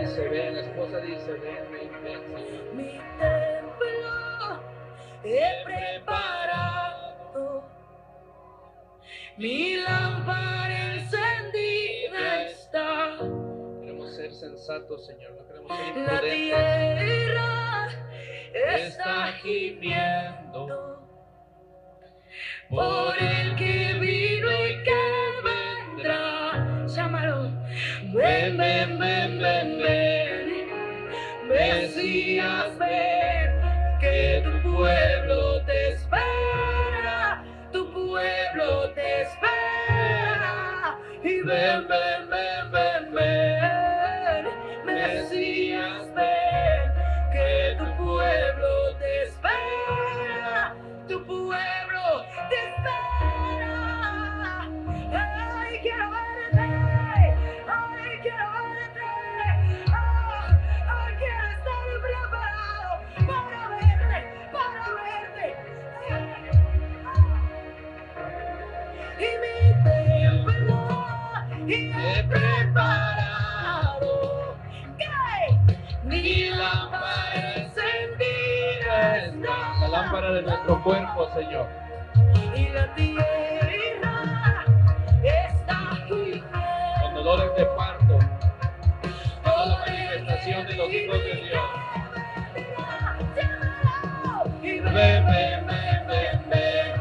Dice, ven, la esposa dice, ven, Señor. Mi templo he preparado, mi lámpara encendida está. Queremos ser sensatos, Señor, no queremos ser La imprudentes. tierra está gimiendo por el que vino y que vendrá. Llámalo. Ven, ven, ven, ven, ven, Mesías, ven, que tu pueblo te espera, tu pueblo te espera. Y ven, ven, ven, ven, ven, Mesías, ven, que tu pueblo te espera, tu pueblo te espera. Ay, quiero verte. Ay, quiero verte. Ay, quiero estar preparado para verte, para verte. Y mi templo he preparado. ¿Qué? Mi lámpara encendida está. La lámpara de nuestro cuerpo, Señor. y la tierra está agitando. Con dolores de parto, toda la manifestación de los hijos de Dios. Ven, ven, ven, ven, ven.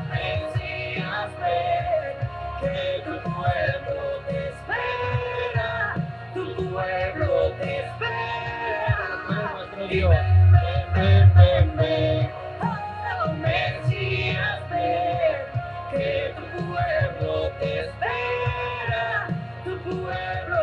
Mesías, ven, que tu pueblo te espera, tu pueblo te espera. Ven, nuestro Dios. Ven, ven, ven, ven. Mesías, ven, que tu pueblo te espera, tu pueblo